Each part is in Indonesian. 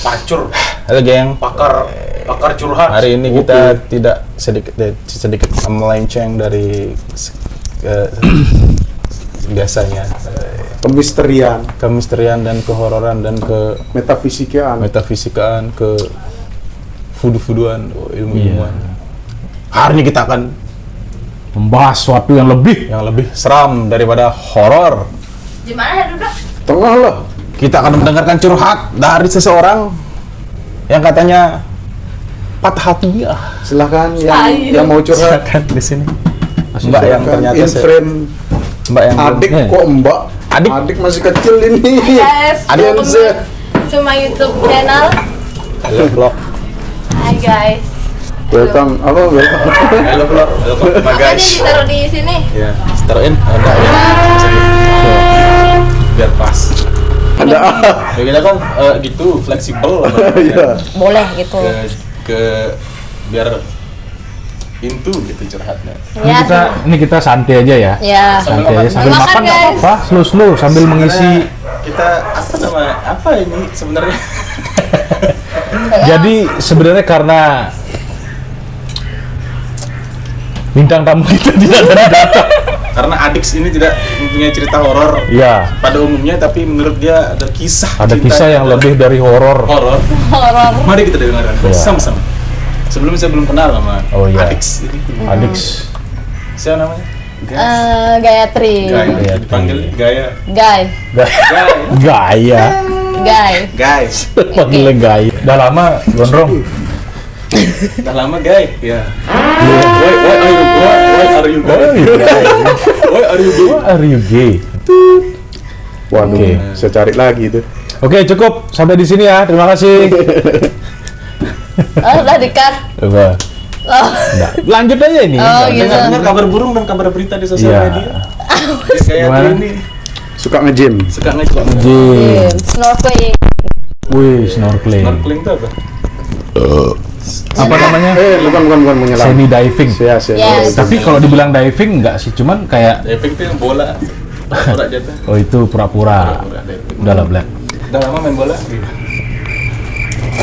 Pacur. Halo geng. Pakar curhat. Hari ini kita tidak sedikit melenceng dari biasanya. Kemisterian dan kehororan dan ke metafisikaan, ke fudu-fuduan, ilmu-ilmuan. Hari ini kita akan membahas sesuatu yang lebih seram daripada horor. Gimana ya duduk? Tengah lah. Kita akan mendengarkan curhat dari seseorang yang katanya patah hatinya. Silahkan yang mau curhat. Silakan di sini. Mbak yang ternyata Mbak yang adik kok Mbak? Adik masih kecil ini. Yes, Adik to my YouTube channel. Halo vlog. Hai guys. Welcome. Halo vlog. Makanya ditaruh di sini. Ya, taruhin. Ada ya. Biar pas. Ada. Ya kita kan gitu fleksibel. Iya. Boleh gitu. Ke biar pintu gitu curhatnya. Ya, Ini kita santai aja ya. Ya. Santai aja sambil Makan, makan nggak guys. apa-apa. Slow sambil mengisi. Kita apa ini sebenarnya? Jadi sebenarnya karena bintang tamu kita tidak datang. Karena Adix ini tidak mempunyai cerita horor Iya. pada umumnya, tapi menurut dia ada kisah. Ada kisah yang lebih dari horor. horor. Horor. Mari kita dengarkan Iya. sama-sama. Sebelumnya saya belum kenal sama Oh, iya. Adix ini. Adix. Siapa namanya? Gayatri. Gaya. Dipanggil Gaya. Guy. Gaya. Guy. Guys. Panggilnya gaya. Udah lama gondrong. Udah lama Guy. Ya. Why are you gay? Why are you gay? Waduh, Oke. saya cari lagi tuh. Oke, cukup sampai di sini ya. Terima kasih. Oh, udah di-cut. Coba. Oh. Nggak. Lanjut aja ini. Oh, gitu. Dengar kabar burung dan kabar berita di sosial Iya. media. Gaya Gimana? ini Suka nge-gym. suka ngejok. Jim. Snorkeling. Wih, snorkeling. Snorkeling itu apa? Apa namanya? Bukan menyelam. Semi diving. Ya, Yes. Tapi kalau dibilang diving enggak sih, cuman kayak Diving itu yang bola. Pura jatuh. oh itu pura-pura. Pura diving. Udah lah, Black. Udah lama main bola.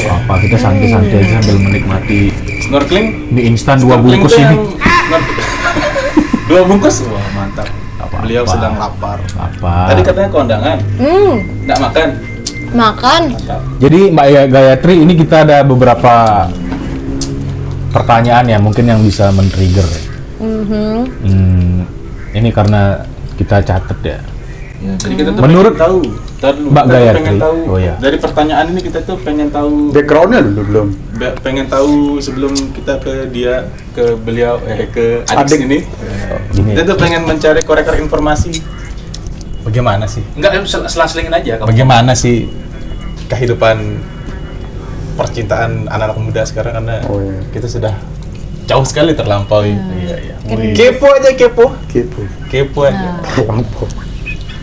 Apa kita santai-santai aja sambil menikmati Snorkeling. mie instan 2 Snorkeling bungkus tuh ini. Dua bungkus? Wah, mantap. Apa-apa. Beliau sedang lapar. Apa? Tadi katanya kondangan. Nggak makan. Makan. Jadi Mbak Gayatri, ini kita ada beberapa pertanyaan ya mungkin yang bisa men-trigger. Ini karena kita catat ya. Jadi kita tuh Menurut pengen tahu. Ntar dulu, Mbak kita tuh Gayatri. pengen tahu. Oh, iya. Dari pertanyaan ini kita tuh pengen tahu. Backgroundnya dulu belum. Pengen tahu sebelum kita ke dia, ke beliau, ke Adix Adik. ini. Gini. Kita tuh pengen mencari korektor informasi. Bagaimana sih? Enggak, selang-selingin aja. Bagaimana sih kehidupan percintaan anak-anak muda sekarang, karena Oh, iya. kita sudah jauh sekali terlampaui. Iya. Kepo aja, kepo. Gitu. Kepo aja. Lampu.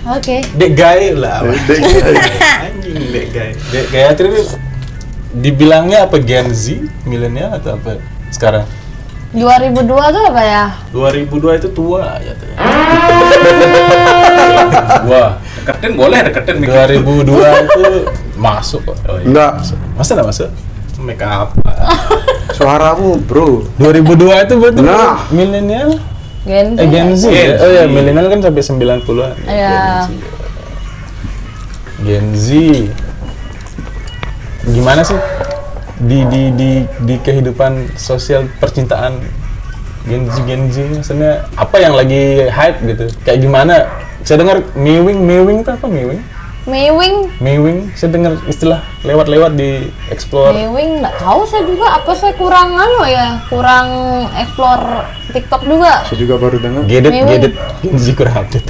Oke. Dek gay lah. Anjing dek gay. Dek Gayatri ini dibilangnya apa, Gen Z, milenial atau apa sekarang? 2002 tuh apa ya? 2002 itu tua ya tuh. Wah, Deketin boleh, deketin. 2002 itu masuk kok. Oh, iya. Enggak, Masa nggak masuk? Make up. suaramu bro. 2002 itu berarti Nah. milenial? Gen Z. Gen Z. Gen Ya? Z. Oh ya, milenial kan sampai 90-an. Iya. Gen Z. Gimana sih di kehidupan sosial percintaan Gen Z maksudnya apa yang lagi hype gitu? Kayak gimana? Saya dengar mewing itu apa mewing? Mewing. Saya dengar istilah lewat-lewat di explore. Mewing nggak tahu saya juga, apa saya kurang kurang explore TikTok juga. Saya juga baru dengar. Gedet Mewing. Gen Z kurang update.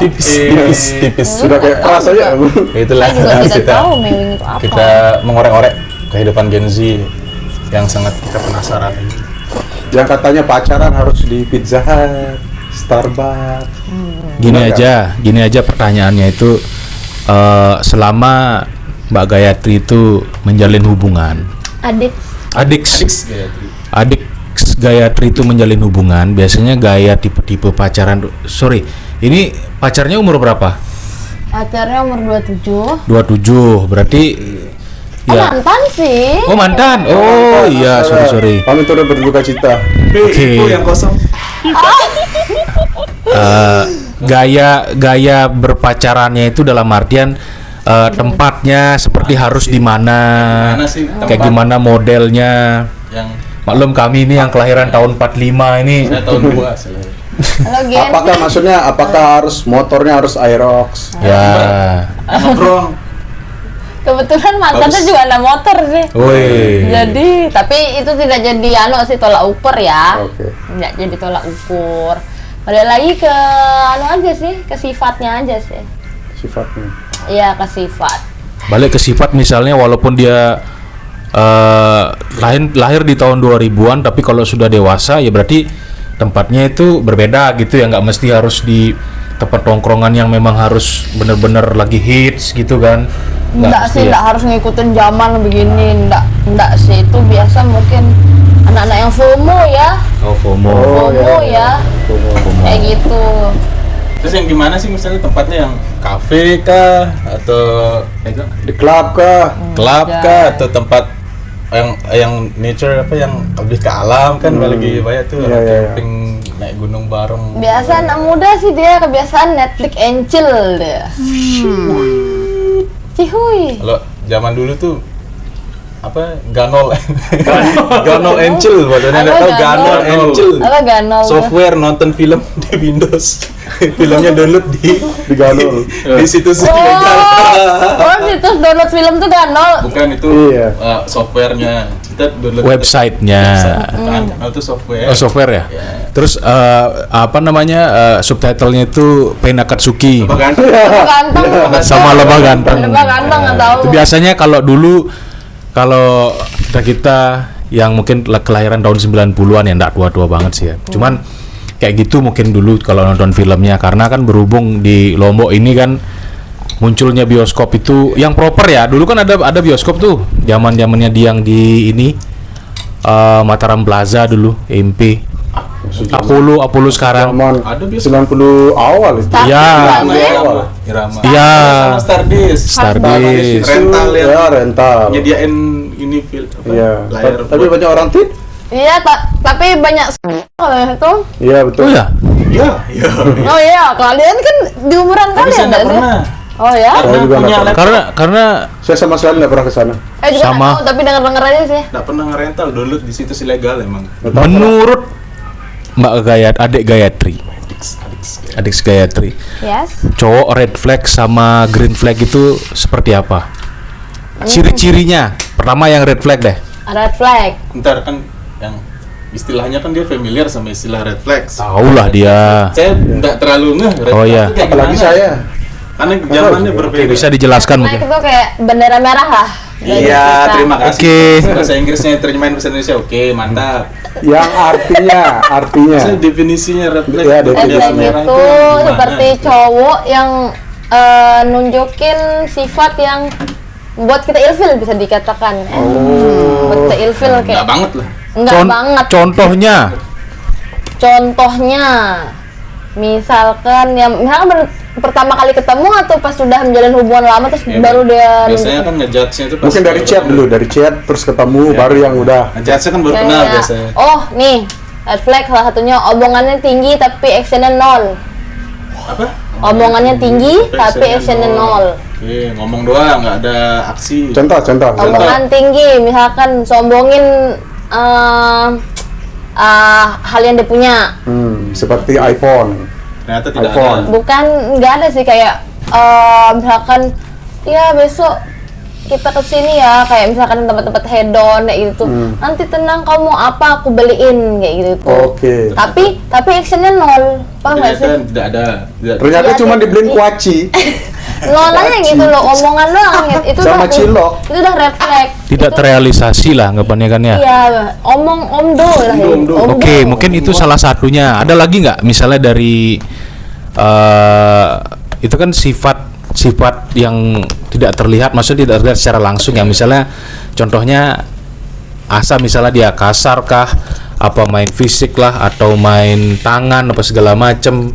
Tipis. Sudah kayak keras aja. Itulah Saya juga tidak kita tahu mewing itu apa. kita mengorek-orek kehidupan Gen Z yang sangat kita penasaran ini. Yang katanya pacaran harus di Pizza Hut, Starbucks. Gini aja pertanyaannya itu selama Mbak Gayatri itu menjalin hubungan, adik Gayatri itu menjalin hubungan, biasanya gaya tipe-tipe pacaran. Sorry, ini pacarnya umur berapa? Pacarnya umur 27. 27, berarti Oh, ya. mantan sih. Oh, mantan. Oh, iya, sorry. Kami turut berduka cita. Oke. Itu yang kosong. Gaya berpacarannya itu dalam artian tempatnya seperti harus di mana, Mana sih kayak tempat gimana modelnya. yang Maklum kami ini yang kelahiran tahun 45 ini. saya tahun 2 saya. Halo Gen. Apakah harus motornya harus Aerox? Ya. Nongkrong. Kebetulan mantannya juga ada motor sih. Woi. Jadi, tapi itu tidak jadi sih tolak ukur ya. Oke. Tidak jadi tolak ukur. Balik lagi ke aja sih, ke sifatnya aja sih. Sifatnya. Iya, ke sifat. Balik ke sifat misalnya walaupun dia lahir di tahun 2000-an, tapi kalau sudah dewasa ya berarti tempatnya itu berbeda gitu ya, nggak mesti harus di tempat tongkrongan yang memang harus bener-bener lagi hits gitu kan. Enggak mesti sih, ya. enggak harus ngikutin zaman begini, enggak sih, itu biasa mungkin anak-anak yang FOMO ya. Oh, FOMO. FOMO ya. Kayak gitu. Terus yang gimana sih misalnya tempatnya yang kafe kah atau Di klub kah? klub kah atau tempat yang nature apa yang lebih ke alam kan lagi banyak tuh Iya, iya, camping naik gunung bareng. Biasa anak muda sih dia kebiasaan Netflix and chill dia. Cihuy. Kalau zaman dulu tuh apa Ganol Ganol and chill buatnya Apa tahu Ganol? Ganol and chill Apa Ganol? software nonton film di Windows filmnya download di Ganol. di situs Oh, ilegal. oh situs download film tuh Ganol. Bukan itu Iya. softwarenya kita download Websitenya. Ganol itu software. Oh, software ya. Ya. Terus apa namanya subtitlenya itu Pain Akatsuki Apa kan? Lebah ganteng. sama Lebah Ganteng. Lebah ganteng nggak tahu. Itu biasanya kalau dulu kalau kita yang mungkin kelahiran tahun 90-an ya enggak tua-tua banget sih ya. Cuman kayak gitu mungkin dulu kalau nonton filmnya, karena kan berhubung di Lombok ini kan munculnya bioskop itu yang proper ya. Dulu kan ada bioskop tuh zaman-zamannya yang di ini Mataram Plaza dulu, MP. Apollo sekarang. Zaman Ada biasa. 90 awal itu. Tapi Ya. nggak sih? Irama. Iya. Sama Stardust. Stardust. Rental yang Ya, rental. nyediain ini film apa? Iya. Layar Tapi buat- banyak orang tit. Iya, tapi banyak kalau itu. Iya, betul. Oh ya. Iya, iya. Oh iya, kalian kan di umuran Tapi saya kalian nggak nggak sih? pernah. Oh ya? Saya juga punya nggak laptop. Karena Saya sama sekali nggak pernah ke sana. Juga Sama. nggak tahu, tapi denger aja sih. Nggak pernah ngerental, download di situs ilegal emang. menurut adik Gayatri, adik Gayatri, Yes. cowok red flag sama green flag itu seperti apa? Ciri-cirinya. Pertama yang red flag deh. Red flag. Ntar kan yang istilahnya kan dia familiar sama istilah red flags. Tahulah dia. Saya nggak terlalu ngeh red Oh, flag iya. itu kayak Apalagi gimana. saya. Karena zamannya Oke, berbeda. bisa dijelaskan Flag mungkin. itu kayak bendera merah lah. Iya, terima kasih. Oke. Bahasa Inggrisnya terjemahin bahasa Indonesia. Oke, mantap. Yang artinya. Saya definisinya red flag. Iya, Red flag bendera merah itu gimana? seperti cowok yang nunjukin sifat yang buat kita ilfil bisa dikatakan. Buat kita ilfil kayak Nggak banget lah. enggak banget. Contohnya. Contohnya misalkan pertama kali ketemu atau pas sudah menjalin hubungan lama terus Ya, baru dia biasanya kan ngejudge-nya itu pas Mungkin dari baru chat ketemu. dulu, dari chat terus ketemu baru yang udah. Ngejudge-nya kan baru kenal kayak, biasanya. oh nih red flag salah satunya omongannya tinggi tapi actionnya nol. Apa? Omongannya tinggi tapi actionnya nol. Oke, ngomong doang, nggak ada aksi. Contoh. Omongan tinggi misalkan sombongin hal yang dia punya. Seperti iPhone. Ternyata tidak iPhone. ada. Bukan, nggak ada sih kayak misalkan ya besok kita kesini ya kayak misalkan tempat-tempat hedon kayak gitu. Nanti tenang kamu apa aku beliin kayak gitu tuh. Oke. Tapi actionnya nol, paham nggak sih? Ternyata tidak ada. Tidak. Ternyata Iya, cuma iya. dibeliin kuaci. Nol aja gitu loh, omongan doang itu Sama udah cilok. itu udah red flag. Tidak terrealisasi lah anggapannya kan ya. Iya, omdo lah ya. Omdo. Oke, mungkin itu salah satunya. Ada lagi nggak? Misalnya dari itu kan sifat yang tidak terlihat, maksudnya tidak terlihat secara langsung ya. Misalnya, contohnya Asa misalnya dia kasar kah, apa main fisik lah, atau main tangan apa segala macem.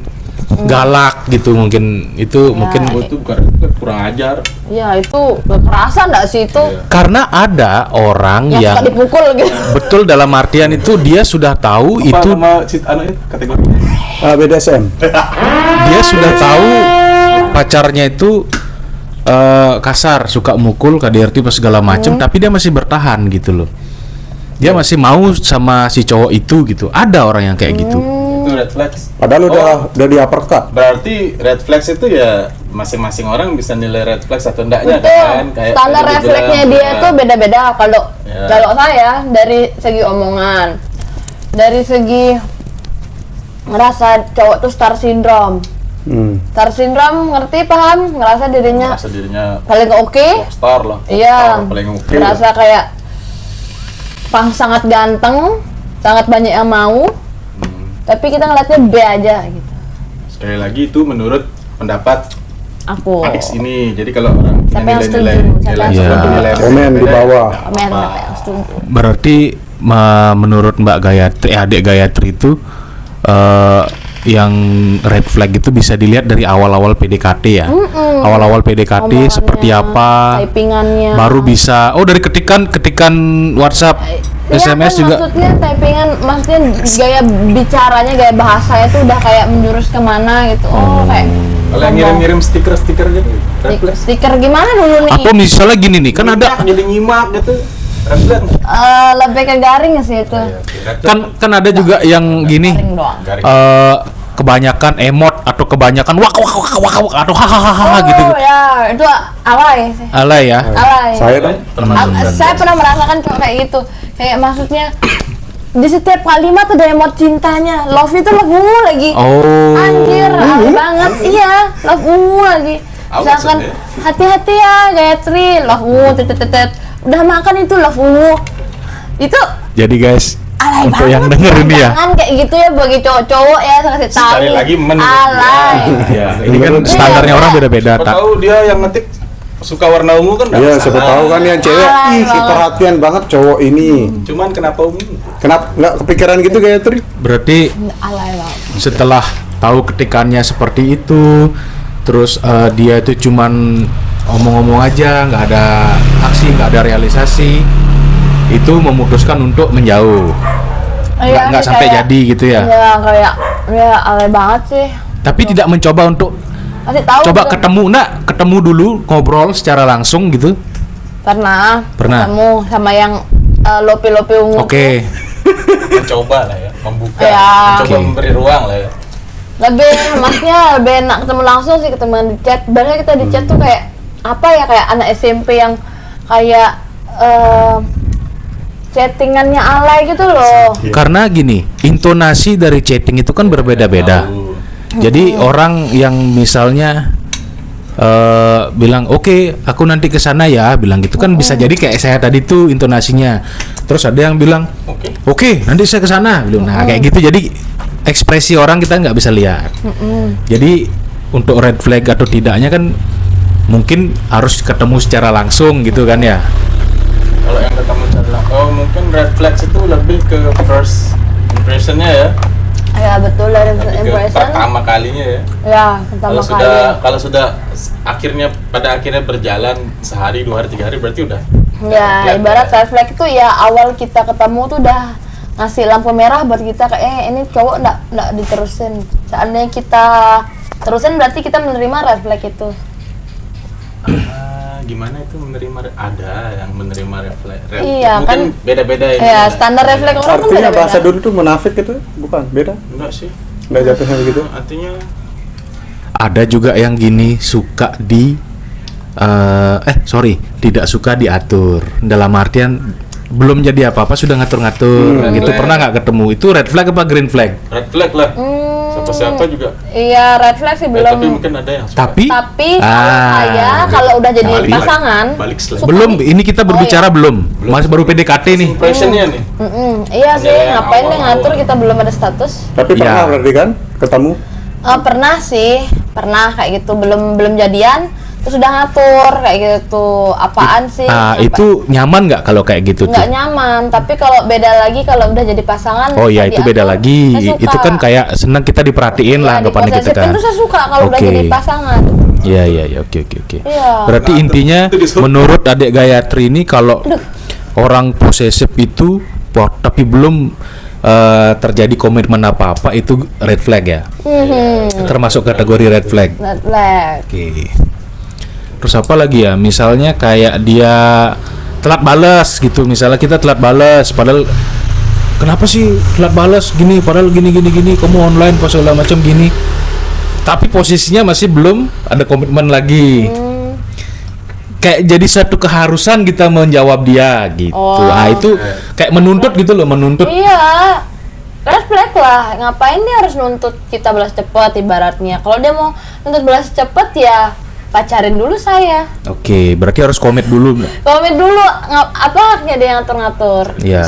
galak gitu mungkin itu mungkin Oh, itu bukan kurang ajar. Ya itu kekerasan nggak sih itu? karena ada orang Yang yang suka dipukul gitu. betul dalam artian itu dia sudah tahu Apa itu nama kategorinya? BDSM. dia sudah tahu pacarnya itu kasar, suka mukul, KDRT pas segala macem, tapi dia masih bertahan gitu loh. Dia masih mau sama si cowok itu gitu. Ada orang yang kayak gitu. Itu red flags. Padahal udah di uppercut. Berarti red flags itu ya masing-masing orang bisa nilai red flags atau enggaknya Betul. kan? Kayak Standar tadi refleksnya bilang, dia tuh beda-beda. Kalau Ya. kalau saya dari segi omongan, dari segi ngerasa cowok tuh star syndrome. Star syndrome ngerti paham? Ngerasa dirinya merasa dirinya paling oke. star lah. Iya. Star paling oke. Ngerasa kayak sangat ganteng, sangat banyak yang mau. Tapi kita ngeliatnya B aja gitu. Sekali lagi itu menurut pendapat Aku. X ini. Jadi kalau orang punya Siapa yang nilai-nilai setuju? Siapa nilai yang sesuatu setuju? nilai Komen di bawah. Komen siapa yang setuju. Berarti menurut Mbak Gayatri, adik Gayatri itu yang red flag itu bisa dilihat dari awal-awal PDKT ya. Awal-awal PDKT Omongannya, seperti apa, typingannya. baru bisa. Oh, dari ketikan WhatsApp, Iya SMS kan, juga. maksudnya typingan, maksudnya gaya bicaranya, gaya bahasanya tuh udah kayak menjurus kemana gitu. Oh, kayak Kalau yang ngirim-ngirim stiker-stiker gitu, red flag. stiker gimana dulu nih? Atau misalnya gini nih, kan ada jadi nyimak gitu. Red flag. Lebih ke garing sih itu. kan ada juga yang gini. Garing doang. Garing. Kebanyakan emot atau kebanyakan wak atau hahaha gitu. Oh ya, itu alay sih. Alay ya. Alay. Saya dong. Saya pernah merasakan cowok kayak gitu. Kayak maksudnya di setiap kalimat ada emot cintanya. Love itu love lagi. Oh. Anjir, alay banget. Iya, love lagi. Awas Misalkan deh. hati-hati ya Gayatri, love tetet. Udah makan itu love itu Jadi guys, alay untuk banget. yang denger ini ya, Jangan kayak gitu ya bagi cowok-cowok ya, saya kasih tahu. Sekali lagi alay. Ya, ini kan standarnya orang beda-beda. Siapa Tak. tahu dia yang ngetik suka warna ungu kan nggak Iya, masalah. siapa tahu kan yang cewek, Alay ih banget. perhatian banget cowok ini. Cuman kenapa ungu? Kenapa nggak kepikiran gitu Gayatri? Berarti Alay banget. setelah tahu ketikannya seperti itu, terus dia itu cuman omong-omong aja, nggak ada aksi, nggak ada realisasi, itu memutuskan untuk menjauh. Iya, Nggak sih, sampai kayak- jadi gitu ya. Iya, kayak ya alay banget sih. Tapi tidak mencoba untuk Kasih tahu. coba gitu. ketemu dulu, ngobrol secara langsung gitu. Pernah. Pernah. Ketemu sama yang lopi-lopi ungu. Oke. Mencoba lah ya, membuka, Ya. mencoba Oke. memberi ruang lah ya. Lebih, maksudnya lebih enak ketemu langsung sih, ketemu di chat. Padahal kita di chat tuh kayak apa ya, kayak anak SMP yang kayak chattingannya alay gitu loh. Karena gini, intonasi dari chatting itu kan berbeda-beda. Jadi orang yang misalnya bilang oke, aku nanti ke sana ya, bilang gitu kan bisa jadi kayak saya tadi tuh intonasinya. Terus ada yang bilang oke, nanti saya ke sana. Nah, kayak gitu. Jadi ekspresi orang kita nggak bisa lihat. Jadi untuk red flag atau tidaknya kan mungkin harus ketemu secara langsung gitu kan ya. Kalau yang ketemu secara mungkin red flags itu lebih ke first impressionnya ya, Ya betul, dari lebih ke impression. pertama kalinya ya. Ya, pertama kali. Kalau sudah pada akhirnya berjalan sehari, 2 hari, 3 hari berarti udah. Ya, red flag ibarat ya. red flag itu ya awal kita ketemu tuh udah ngasih lampu merah buat kita kayak ini cowok nggak diterusin. Seandainya kita terusin berarti kita menerima red flag itu. Gimana itu menerima? Ada yang menerima red flag. Iya, mungkin kan? beda-beda ini. Ya, standar red flag orang kan Artinya beda-beda. bahasa dulu tuh munafik gitu, bukan? Beda? Enggak sih. Nggak jatuhnya begitu? Artinya Ada juga yang gini suka tidak suka diatur. Dalam artian belum jadi apa-apa sudah ngatur-ngatur gitu. Pernah nggak ketemu? Itu red flag apa green flag? red flag lah. Siapa-siapa juga. Iya, red flag sih Tapi belum. mungkin ada yang suka. Tapi Kalau saya kalau udah jadi Balik. pasangan Balik setelah. suka belum, nih. ini kita berbicara belum. Masih baru PDKT nih. Impressionnya nih. Iya sih, yang ngapain deh awal-awal. ngatur, kita belum ada status. Tapi Iya. pernah berarti kan ketemu? Pernah sih, pernah kayak gitu, belum jadian, terus udah ngatur kayak gitu. Apaan sih? Itu nyaman nggak kalau kayak gitu tuh? Nggak nyaman, tapi kalau beda lagi kalau udah jadi pasangan. Oh ya, itu beda diatur, lagi. saya suka. Itu kan kayak senang kita diperhatiin lah anggapannya kita kan. Itu saya suka kalau udah Oke. jadi pasangan. Iya, oke. Iya. Berarti intinya itu disuruh. menurut Adik Gayatri ini kalau orang posesif itu tapi belum terjadi komitmen apa-apa itu red flag ya. Termasuk kategori red flag. Red flag. Oke. Terus apa lagi ya? Misalnya kayak dia telat balas gitu. Misalnya kita telat balas padahal kenapa sih telat balas gini padahal gini kamu online pas segala macam gini. Tapi posisinya masih belum ada komitmen lagi. Kayak jadi satu keharusan kita menjawab dia gitu. Itu kayak menuntut gitu loh, menuntut. Iya. Red flag lah. Ngapain dia harus nuntut kita balas cepat ibaratnya. Kalau dia mau nuntut balas cepat ya pacarin dulu saya. Oke, berarti harus komit dulu. Komit dulu, apa haknya dia ngatur-ngatur. Ya,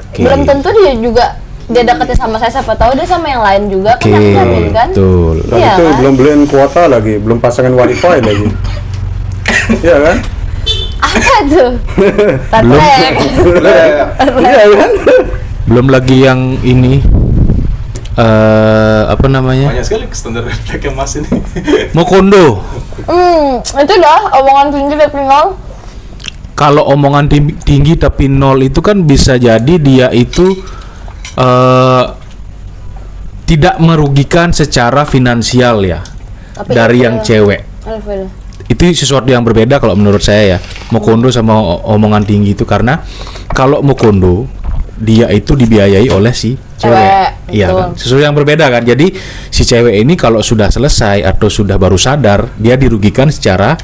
oke. Belum tentu dia juga dia deketin sama saya, siapa tahu dia sama yang lain juga Oke, kan aku jamin kan. betul. Dan Iya itu kan? belum beliin kuota lagi, belum pasangan wifi lagi. Iya kan? Apa tuh? Red Belum. flag. Iya kan? Belum lagi yang ini apa namanya? Banyak sekali standar red flag yang Mas ini. Mau kondo. Itu dah omongan tinggi tapi nol. Kalau omongan tinggi tapi nol itu kan bisa jadi dia itu tidak merugikan secara finansial ya. Tapi dari ilfil. yang cewek. Ilfil. Itu sesuatu yang berbeda kalau menurut saya ya. Mau kondo sama omongan tinggi itu karena kalau mau kondo dia itu dibiayai oleh si cewek. Iya betul. kan? Sesuatu yang berbeda kan. Jadi si cewek ini kalau sudah selesai atau sudah baru sadar, dia dirugikan secara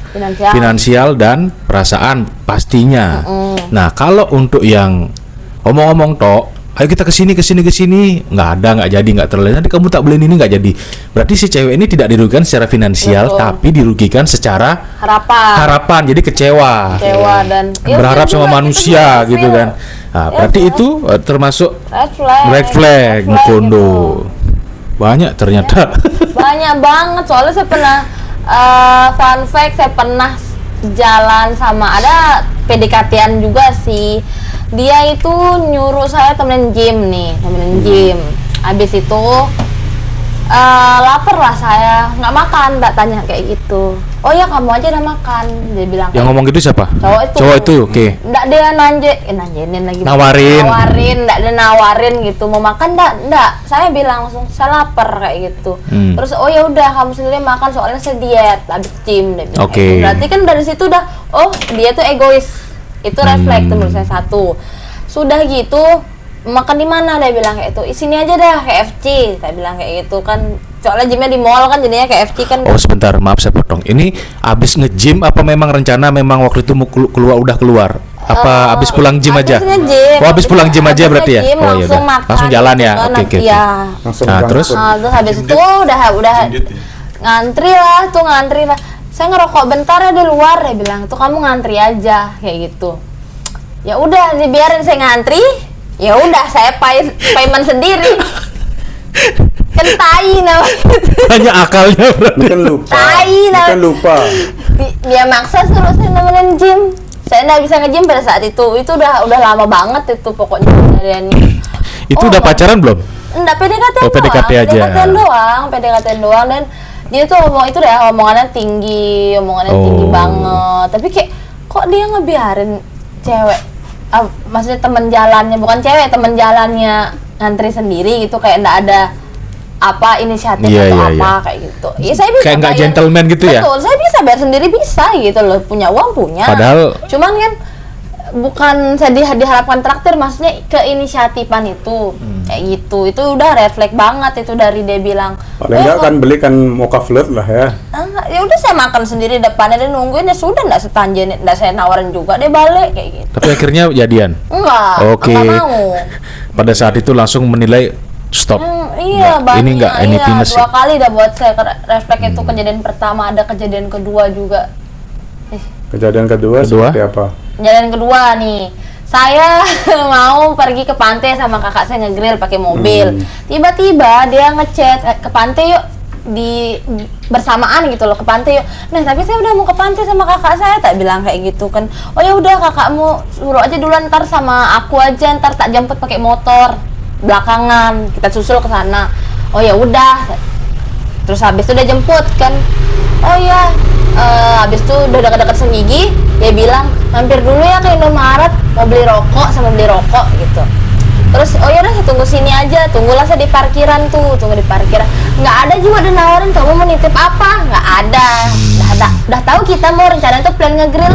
finansial dan perasaan pastinya. Nah, kalau untuk yang omong-omong tok, ayo kita kesini, nggak jadi, nggak terlalu. Nanti kamu tak beliin ini nggak jadi. Berarti si cewek ini tidak dirugikan secara finansial, Betul. tapi dirugikan secara Harapan. Jadi kecewa. Dan Berharap ilfil sama juga, manusia itu juga gitu ilfil. kan. Nah, berarti Ilfil. itu termasuk Red flag Mukondo. gitu. Banyak ternyata. Banyak banget, soalnya saya pernah fun fact, saya pernah jalan sama ada PDKT-an juga sih. Dia itu nyuruh saya temenin gym. Habis itu lapar lah saya, nggak makan, nggak tanya kayak gitu. Oh ya kamu aja udah makan, dia bilang. Yang ngomong gitu siapa? Cowok itu. Oke. Nggak dia nanjenin lagi. Nawarin. Nggak dia nawarin gitu. Mau makan nggak. Saya bilang langsung saya lapar kayak gitu. Terus oh ya udah kamu sendiri makan soalnya saya diet habis gym, dia bilang. Oke. Berarti kan dari situ udah dia tuh egois. Itu red flag tuh menurut saya satu. Sudah gitu makan di mana, dia bilang kayak itu. Sini aja dah KFC, saya bilang kayak gitu kan. Soalnya gymnya di mall kan, jadinya KFC kan. Oh sebentar, maaf saya potong. Ini abis nge-gym apa memang rencana memang waktu itu mau udah keluar? Apa abis pulang gym aja? Habisnya gym. Oh abis pulang gym aja Habisnya berarti ya? gym, Oh iya langsung udah. makan Langsung jalan ya? gitu kan. Oke. Iya. Langsung Nah, berangkat. terus? Terus habis itu udah ngantri lah. Saya ngerokok bentar ya di luar, dia bilang tuh kamu ngantri aja kayak gitu. Ya udah dibiarin saya ngantri. Ya udah saya payment sendiri. Kan tai namanya. Banyak akalnya berarti. Ini kan lupa. Tai, Ini kan lupa. Dia maksa suruh saya nemenin gym. Saya nggak bisa nge-gym pada saat itu. Itu udah lama banget itu pokoknya kejadiannya. Itu udah pacaran belum? Enggak, PDKT Oh, PDKT aja. PDKT doang dan dia tuh omongannya tinggi banget. Tapi kayak kok dia ngebiarin cewek, maksudnya teman jalannya, bukan cewek, teman jalannya ngantri sendiri gitu, kayak enggak ada inisiatif kayak gitu. Ya saya bisa Kayak nggak bayar. gentleman gitu ya? Betul, saya bisa bayar sendiri bisa gitu loh, punya uang punya. Padahal- cuman kan bukan saya diharapkan traktir, maksudnya keinisiatifan itu kayak gitu. Itu udah red flag banget itu dari dia bilang. Paling enggak kan belikan mocha flirt lah ya. Ya udah saya makan sendiri depannya, dia nungguin, ya sudah, enggak setanjen, enggak saya nawarin juga, dia balik kayak gitu. Tapi akhirnya jadian. Enggak, Oke. enggak mau. Pada saat itu langsung menilai stop. Iya, banyak. Ini enggak, ini pinus. 2 kali udah buat saya refleks itu. Kejadian pertama, ada kejadian kedua juga. Kejadian kedua seperti apa? Kejadian kedua nih, saya mau pergi ke pantai sama kakak saya, ngegrill pakai mobil. Tiba-tiba dia ngechat, ke pantai yuk, di bersamaan gitu loh ke pantai. Nah tapi saya udah mau ke pantai sama kakak saya, tak bilang kayak gitu kan. Oh ya udah kakakmu suruh aja duluan, ntar sama aku aja, ntar tak jemput pakai motor belakangan, kita susul ke sana. Oh ya udah. Terus habis itu udah jemput kan. Oh ya, habis itu udah dekat-dekat Senggigi, dia bilang mampir dulu ya ke Indomaret, mau beli rokok sama beli rokok gitu. Terus oh ya udah saya tunggu sini aja, tunggulah saya di parkiran tuh, tunggu di parkiran. Nggak ada juga ada nawarin kamu mau nitip apa, nggak ada. Udah tahu kita mau rencana tuh plan ngegrill.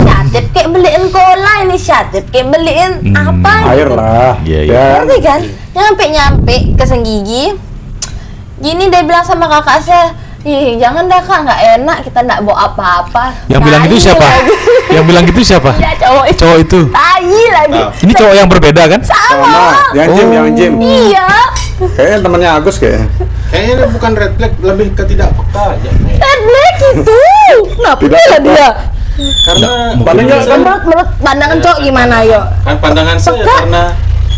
Inisiatif kayak beliin cola, inisiatif kayak beliin apa Air gitu. lah. Iya, iya. Ya. Ngerti kan? Nyampe ke Senggigi. Gini dia bilang sama kakak saya, ih jangan dah kak, nggak enak, kita nggak bawa apa-apa. Yang bilang gitu Tai siapa? lagi. Yang bilang gitu siapa? Ya cowok itu. Cowok itu. Tai lagi. Ini cowok yang berbeda kan? Sama. Yang gym. Iya. Kayaknya temannya Agus kayaknya. Kayaknya bukan red flag, lebih ke tidak peka aja. Red black itu. Kenapa Tidak bela apa. dia? Karena Paling nggak kan Menurut pandangan cowok gimana yo? kan pandangan saya Peka. karena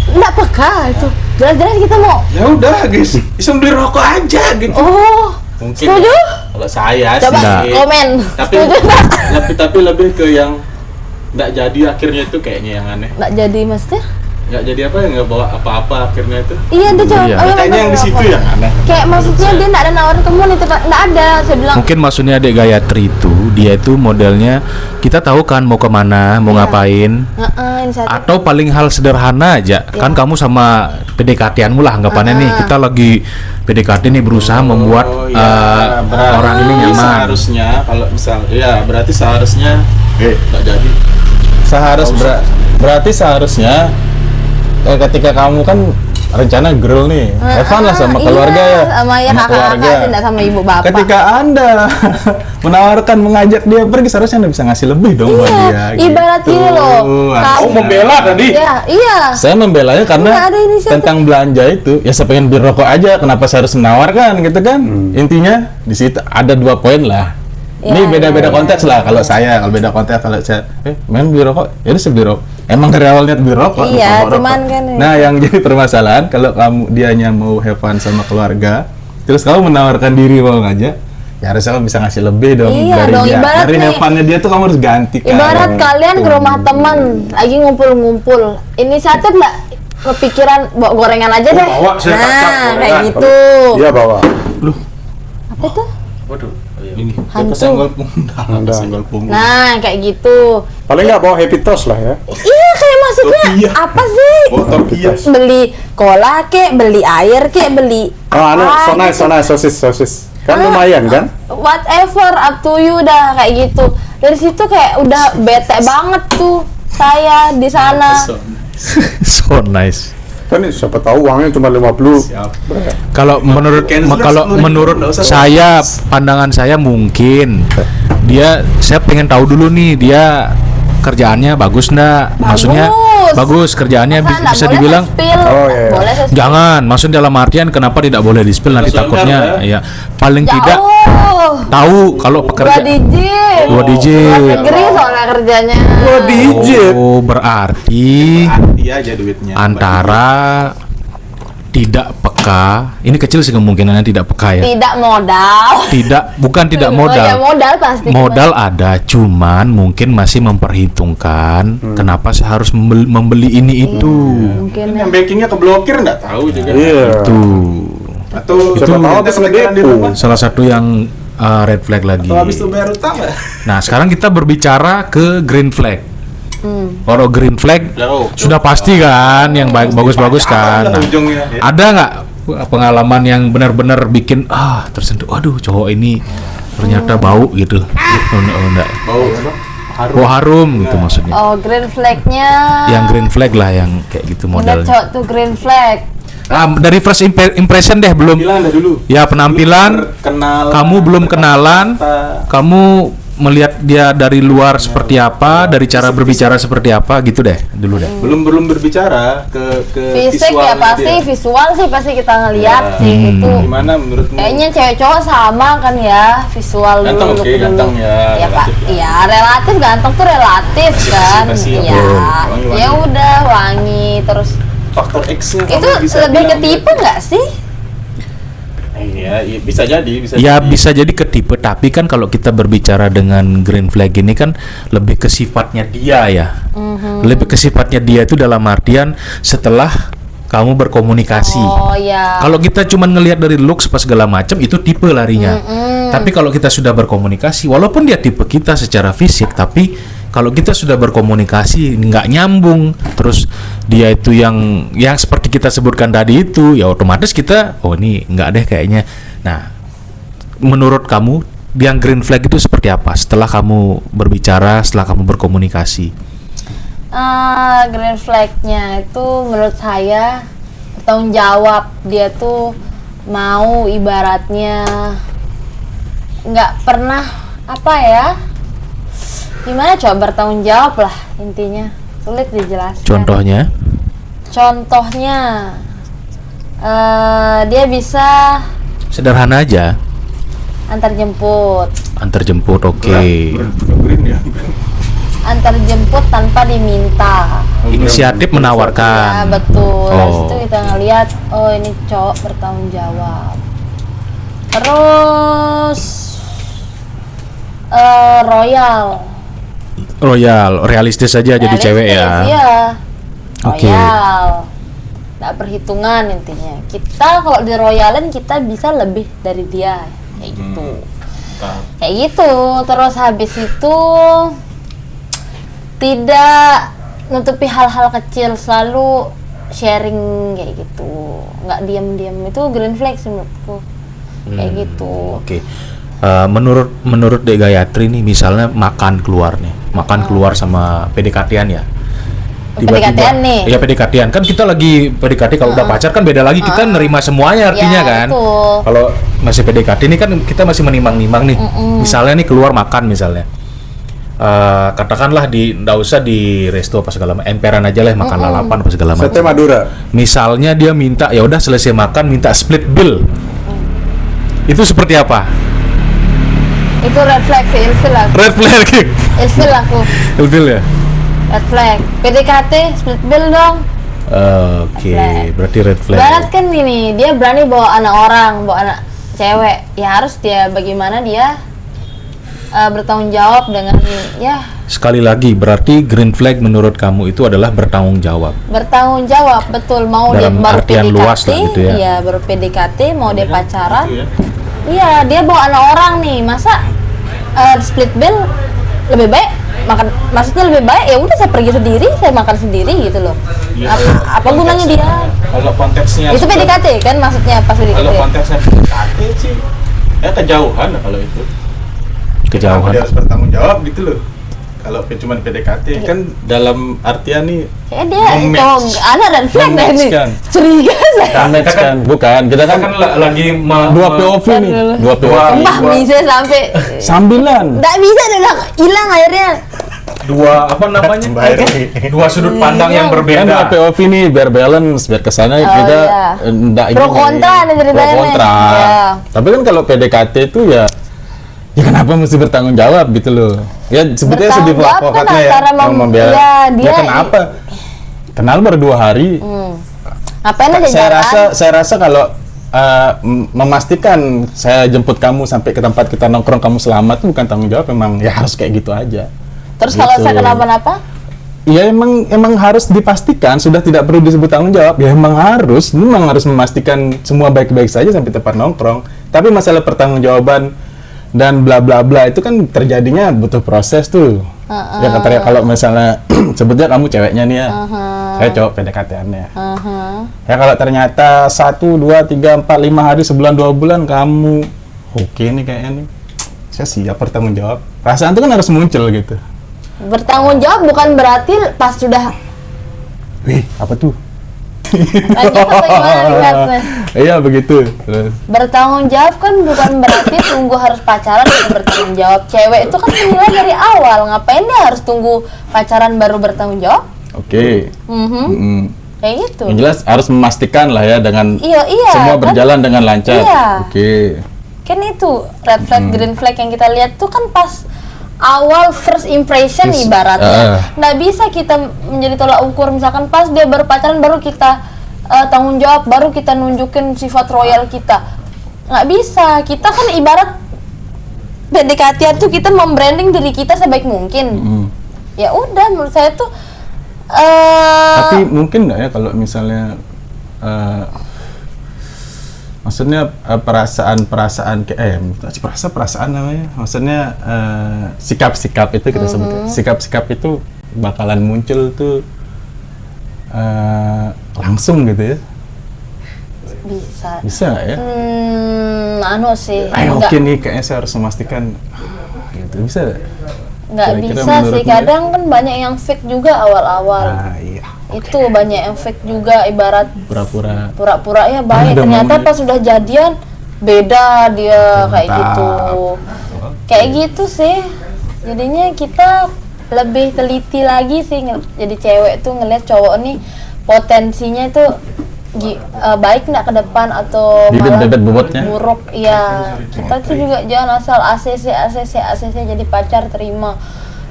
Nggak peka itu. Jelas-jelas kita mau. ya udah guys, bisa beli rokok aja gitu. Oh. Mungkin Setuju? ya, kalau saya Coba sih komen. tapi Setuju nggak? tapi lebih ke yang nggak jadi akhirnya itu kayaknya yang aneh. Nggak jadi maksudnya? Nggak jadi apa, nggak bawa apa-apa akhirnya itu. Iya dia cowok. Iya. Oh, iya, Kayaknya yang di bener, situ bener. yang aneh. Kayak maksudnya dia nggak ada nawarin kamu nih, nggak ada. Saya bilang. Mungkin maksudnya adik Gayatri itu, dia itu modelnya kita tahu kan mau kemana, mau Iya. ngapain. Inisiatif. Atau paling hal sederhana aja, kan kamu sama PDKT-anmu lah anggapannya nih, kita lagi PDKT nih berusaha membuat berarti orang ini nyaman. Seharusnya kalau misal, ya berarti seharusnya nggak jadi. Berarti seharusnya ketika kamu kan rencana grill nih, have fun lah sama keluarga iya, ya, sama ya kakak-kakak sih, nggak sama ibu bapak. Ketika Anda menawarkan mengajak dia pergi, seharusnya Anda bisa ngasih lebih dong buat dia. Ibarat gitu. gini loh. Oh, membela tadi. Iya, iya. Saya membelanya karena Nggak ada inisiatif. tentang belanja itu, ya saya pengen beli rokok aja, kenapa saya harus menawarkan gitu kan? Intinya di situ ada 2 poin lah. Ya, Ini beda-beda ya, konteks lah. Kalau beda konteks, kalau saya main beli rokok, ya udah saya beli rokok. Emang dari awal niat beli rokok. Iya, rokok. cuman kan ya. Nah, yang jadi permasalahan kalau kamu dianya mau have fun sama keluarga, terus kamu menawarkan diri mau ngajak, ya harusnya kamu bisa ngasih lebih dong Iya dari dong, dia. ibarat Dari nih, have fun-nya dia tuh kamu harus ganti kan. Ibarat kalian ke rumah teman lagi ngumpul-ngumpul, inisiatif nggak kepikiran bawa gorengan aja deh. bawa, saya kacang Nah, gorengan. kayak gitu. Iya bawa. Apa itu? Waduh, Ini Hantu. kesenggol pundak, Anda. kesenggol punggung. Nah, kayak gitu. Paling nggak bawa happy toast lah ya. Iya, kayak maksudnya Topia. apa sih? Topia. Beli cola kek, beli air kek, beli Oh, anu, apa sonai, gitu. sosis. Kan lumayan kan? Whatever, up to you dah kayak gitu. Dari situ kayak udah bete banget tuh saya di sana. So nice. Kan siapa tahu uangnya cuma 50. Kalau menurut menurut saya, pandangan saya mungkin saya pengen tahu dulu nih dia kerjaannya bagus ndak? Maksudnya bagus kerjaannya Masa nggak bisa boleh dibilang se-spill? Oh, iya. Boleh se-spill. jangan, maksudnya dalam artian kenapa tidak boleh di-spill nanti Sosial takutnya media. ya paling tidak Jauh. tahu kalau Dua pekerja digit. Dua digit. Luar negeri soalnya kerjanya. Oh, berarti Hati aja duitnya. antara tidak peka, ini kecil sih kemungkinannya tidak peka ya. Tidak modal. Bukan tidak modal. Oh, ya modal pasti. Modal ada, cuman mungkin masih memperhitungkan kenapa saya harus membeli ini itu. Mungkin Yang backingnya keblokir nggak tahu juga. Iya. Itu Atau Siapa tahu habis kepikiran di ngedepo. rumah. salah satu yang red flag lagi. Atau habis itu bayar utang nggak? Nah, sekarang kita berbicara ke green flag. Kalau green flag Jauh. sudah pasti kan yang bagus-bagus kan. Lah Nah, ujungnya, ya. ada nggak pengalaman yang benar-benar bikin tersentuh? Waduh, cowok ini ternyata bau gitu. Oh, enggak. Bau apa? Bau harum gitu maksudnya. Oh, green flag-nya. Yang green flag lah yang kayak gitu Udah modelnya. cowok tuh green flag. Dari first impression deh belum. Bilang dah dulu. Ya penampilan, Kenal. kamu belum kenalan, kamu melihat dia dari luar seperti apa, dari cara berbicara seperti apa gitu deh dulu deh. Belum berbicara ke Fisik ya visualnya pasti, dia. visual sih pasti kita ngeliat Ya. sih itu. Gimana menurutmu? Kayaknya cewek cowok sama kan ya, visual Ganteng, dulu. oke, look dulu. ganteng ya, Ya Pak, relatif lah. ya relatif ganteng tuh relatif kan. Pasti, Ya, wangi-wangi. ya udah wangi terus. Faktor X-nya Itu lebih ke tipe nggak sih? Iya. ya, bisa jadi, Ya bisa jadi ke tipe, tapi kan kalau kita berbicara dengan green flag ini kan lebih ke sifatnya dia ya. Lebih ke sifatnya dia itu dalam artian setelah kamu berkomunikasi. Oh ya. Kalau kita cuma ngelihat dari looks pas segala macam itu tipe larinya. Tapi kalau kita sudah berkomunikasi, walaupun dia tipe kita secara fisik, tapi kalau kita sudah berkomunikasi nggak nyambung, terus dia itu yang seperti kita sebutkan tadi itu, ya otomatis kita, oh ini nggak deh kayaknya. Nah, menurut kamu yang green flag itu seperti apa? Setelah kamu berbicara, setelah kamu berkomunikasi? Green flag-nya itu menurut saya bertanggung jawab. Dia tuh mau ibaratnya nggak pernah apa ya, gimana coba bertanggung jawab lah intinya, sulit dijelaskan. Contohnya dia bisa Sederhana aja. antar jemput, oke. antar jemput tanpa diminta. Inisiatif Ya menawarkan. betul. Dari Oh, situ kita ngelihat, oh ini cowok bertanggung jawab. Terus Royal, realistis saja jadi cewek ya. Iya. Oke. Royal. Nggak perhitungan intinya. Kita kalau di royalin kita bisa lebih dari dia, kayak gitu. Kayak gitu. Terus habis itu tidak nutupi hal-hal kecil, selalu sharing kayak gitu. Nggak diam-diam, itu green flag sih menurutku. Kayak gitu. Oke. Menurut Dek Gayatri nih, misalnya makan keluar sama PDKT-an ya. PDKT-an nih. Iya, PDKT-an. Kan kita lagi PDKT, kalau udah pacar kan beda lagi, kita nerima semuanya artinya Ya, kan. betul. Kalau masih PDKT ini kan kita masih menimang-nimang nih. Misalnya nih keluar makan misalnya. Katakanlah nggak usah di resto apa segala macam, emperan aja lah, makan lalapan apa segala macam. Sate Madura. Misalnya dia minta, ya udah selesai makan minta split bill. Itu seperti apa? Itu red flag sih, ilfil aku. Red flag. Ilfil aku. Ilfil ya? Red flag. PDKT split bill dong. Oke, flag. berarti red flag. Barat kan gini, dia berani bawa anak orang, bawa anak cewek. Ya harus dia bagaimana dia bertanggung jawab dengan ya Sekali lagi, berarti green flag menurut kamu itu adalah bertanggung jawab. bertanggung jawab, betul. Mau dia Dalam baru artian PDKT, luas lah gitu ya. Iya, baru PDKT, mau dia pacaran. Gitu ya. Iya, dia bawa anak orang nih, masa split bill lebih baik makan, maksudnya lebih baik ya udah saya pergi sendiri, saya makan sendiri gitu loh. Iya, Apa gunanya dia? Kalau konteksnya Itu PDKT kan maksudnya pas PDKT. Kalau konteksnya PDKT sih ya kejauhan lah kalau itu. Kejauhan. Dia harus bertanggung jawab gitu loh. Kalau cuma PDKT kan dalam artian nih Kayak dia itu Mematch. anak dan flag dah ini. Mematchkan. Curiga saya. match kan, bukan. Kita kan lagi dua POV nih, dua POV. Mbah bisa sampai Sambilan. nggak bisa udah hilang akhirnya. dua apa namanya? Dua sudut pandang yang Kan dua berbeda. POV nih biar balance, biar kesana kita iya. enggak Pro kontra nih ceritanya Pro nih. kontra. Iya. Tapi kan kalau PDKT itu ya kenapa mesti bertanggung jawab gitu loh. Ya sebetulnya sedih Bertanggung jawab kan advokatnya ya. antara yang membela. iya, dia Ya kenapa? Kenal baru 2 hari. Ngapain aja jalan? Saya rasa kalau memastikan saya jemput kamu sampai ke tempat kita nongkrong kamu selamat itu bukan tanggung jawab, memang ya harus kayak gitu aja. Terus kalau gitu. saya kenapa-napa? Ya emang harus dipastikan, sudah tidak perlu disebut tanggung jawab. Ya memang harus memastikan semua baik-baik saja sampai tempat nongkrong. Tapi masalah pertanggungjawaban dan bla bla bla itu kan terjadinya butuh proses tuh. Ya katanya kalau misalnya sebutnya kamu ceweknya nih ya, saya cowok PDKT-annya. Ya kalau ternyata 1, 2, 3, 4, 5 hari, sebulan, 2 bulan kamu oke nih kayaknya nih, saya siap bertanggung jawab. Perasaan itu kan harus muncul gitu. Bertanggung jawab bukan berarti pas sudah Wih, apa tuh? lanjut atau gimana lihatnya. Iya begitu. Terus. Bertanggung jawab kan bukan berarti tunggu harus pacaran baru bertanggung jawab. Cewek itu kan menilai dari awal, ngapain dia harus tunggu pacaran baru bertanggung jawab? Oke. Kayak gitu. Yang jelas harus memastikan lah ya dengan Iya, semua kan? berjalan dengan lancar. Iya. Oke. Kan itu red flag, green flag yang kita lihat tuh kan pas awal first impression ibaratnya. Nggak bisa kita menjadi tolak ukur, misalkan pas dia baru pacaran baru kita tanggung jawab, baru kita nunjukin sifat royal kita. nggak bisa. Kita kan ibarat PDKT tuh kita membranding diri kita sebaik mungkin. Ya udah, menurut saya tuh Tapi mungkin nggak ya kalau misalnya maksudnya perasaan perasaan namanya, maksudnya sikap-sikap itu kita sebut, sikap-sikap itu bakalan muncul tuh langsung gitu ya? Bisa nggak ya? Anu sih. Oke nih, kayaknya saya harus memastikan gitu, bisa nggak kira-kira bisa sih, menurutmu kadang kan banyak yang fake juga awal-awal. Iya. Itu banyak yang fake juga, ibarat pura-pura ya baik, Ada ternyata momennya. pas sudah jadian beda dia kayak Mantap. gitu. Kayak gitu sih. Jadinya kita lebih teliti lagi sih, jadi cewek tuh ngeliat cowok nih potensinya itu baik nggak ke depan atau malah Bibit-bibit bobotnya. buruk. Iya, kita tuh juga jangan asal ACC jadi pacar terima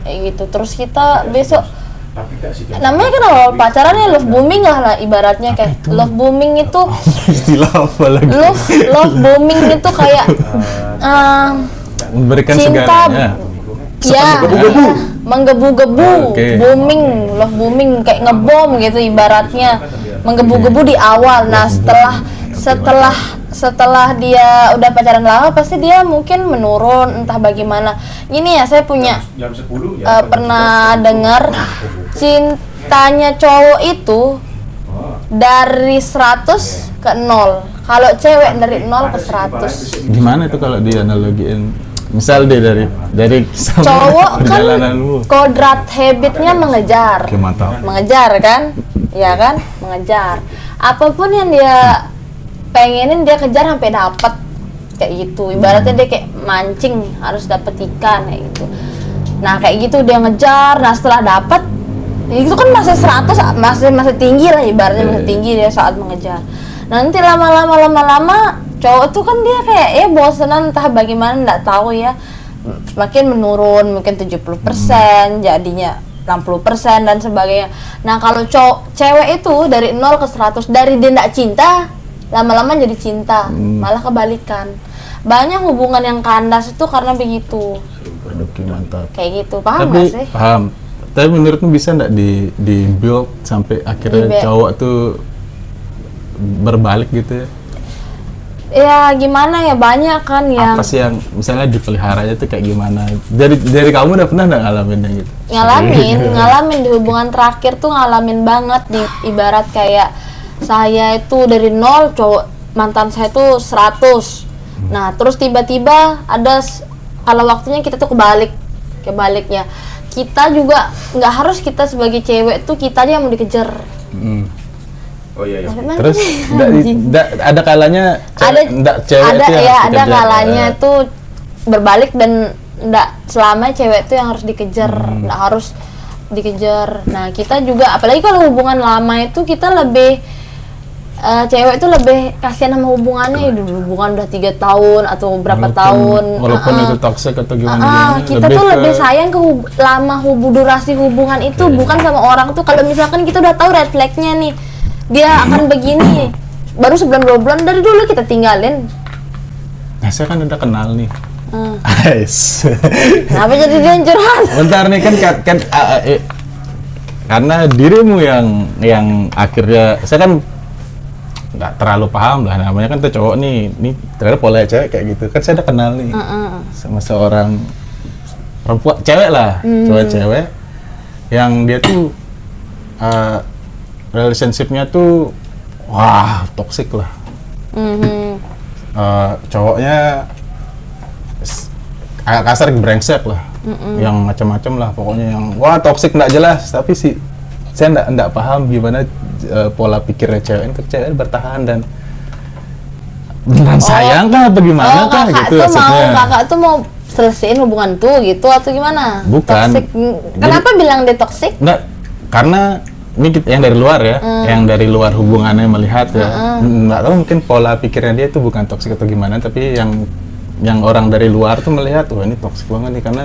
kayak gitu. Terus kita besok namanya kan awal pacaran ya love booming lah ibaratnya, kayak love booming itu Istilah apa lagi? love booming itu kayak Memberikan cinta segalanya. ya menggebu-gebu. Oke. Booming, love booming kayak ngebom gitu ibaratnya, menggebu-gebu di awal. Nah setelah dia udah pacaran lama pasti dia mungkin menurun entah bagaimana. Gini ya, saya punya pernah dengar cintanya cowok itu dari 100 ke 0, kalau cewek dari 0 ke 100. Gimana itu kalau dianalogiin? Misal deh dari Cowok kan perjalananmu. kodrat habitnya mengejar. Oke, mantap. Mengejar kan? Ya kan? Mengejar. Apapun yang dia pengenin dia kejar sampai dapat. Kayak gitu. Ibaratnya dia kayak mancing harus dapet ikan kayak gitu. Nah, kayak gitu dia ngejar. Nah, setelah dapat itu kan masih 100, masih tinggi lah ibaratnya, masih tinggi dia saat mengejar. Nanti lama-lama cowok tuh kan dia kayak bosenan entah bagaimana, nggak tahu ya, semakin menurun mungkin 70%, jadinya 60% dan sebagainya. Nah kalau cewek itu dari 0 ke 100, dari dia nggak cinta lama-lama jadi cinta, malah kebalikan. Banyak hubungan yang kandas itu karena begitu. Oke, mantap. Kayak gitu, paham Tapi nggak sih? paham. Tapi menurutmu bisa nggak di build sampai akhirnya cowok tuh berbalik gitu ya? Ya gimana ya, banyak kan yang Apa sih yang misalnya dipeliharanya tuh kayak gimana? Dari kamu udah pernah nggak ngalaminnya gitu? ngalamin di hubungan terakhir tuh ngalamin banget, di ibarat kayak saya itu dari 0, cowok mantan saya tuh 100. Nah terus tiba-tiba ada kalau waktunya kita tuh kebaliknya. Kita juga nggak harus kita sebagai cewek tuh kita aja yang mau dikejar. Oh iya. Terus ada kalanya cewek itu yang harus ada dikejar. kalanya tuh berbalik, dan nggak selamanya cewek tuh yang harus dikejar, nggak harus dikejar. Nah kita juga apalagi kalau hubungan lama itu kita lebih cewek itu lebih kasihan sama hubungannya. Hubungan udah 3 tahun atau berapa tahun, walaupun itu toxic atau gimana, kita tuh lebih sayang ke durasi hubungan itu, bukan sama orang tuh. Kalau misalkan kita udah tahu red flag-nya nih, dia akan begini, baru sebulan 2 bulan dari dulu kita tinggalin. Nah saya kan udah kenal nih. Guys. Kenapa jadi dia yang curhat? Bentar nih kan karena dirimu yang akhirnya saya kan nggak terlalu paham lah, namanya kan tuh cowok nih ternyata pola cewek kayak gitu kan. Saya udah kenal nih sama seorang perempuan cewek lah, cewek yang dia tuh relationship-nya tuh wah toxic lah. Cowoknya agak kasar, brengsek lah, yang macam-macam lah pokoknya, yang wah toxic nggak jelas. Tapi saya nggak paham gimana pola pikirnya cewek bertahan dan beneran sayang kah apa gimana kah gitu maksudnya. Kakak tuh mau selesaiin hubungan tuh gitu atau gimana? Bukan. Toxic. Kenapa bilang dia toxic? Nggak, karena ini yang dari luar ya, yang dari luar hubungannya melihat ya, nggak tahu mungkin pola pikirnya dia itu bukan toksik atau gimana, tapi yang orang dari luar tuh melihat, wah ini toksik banget nih karena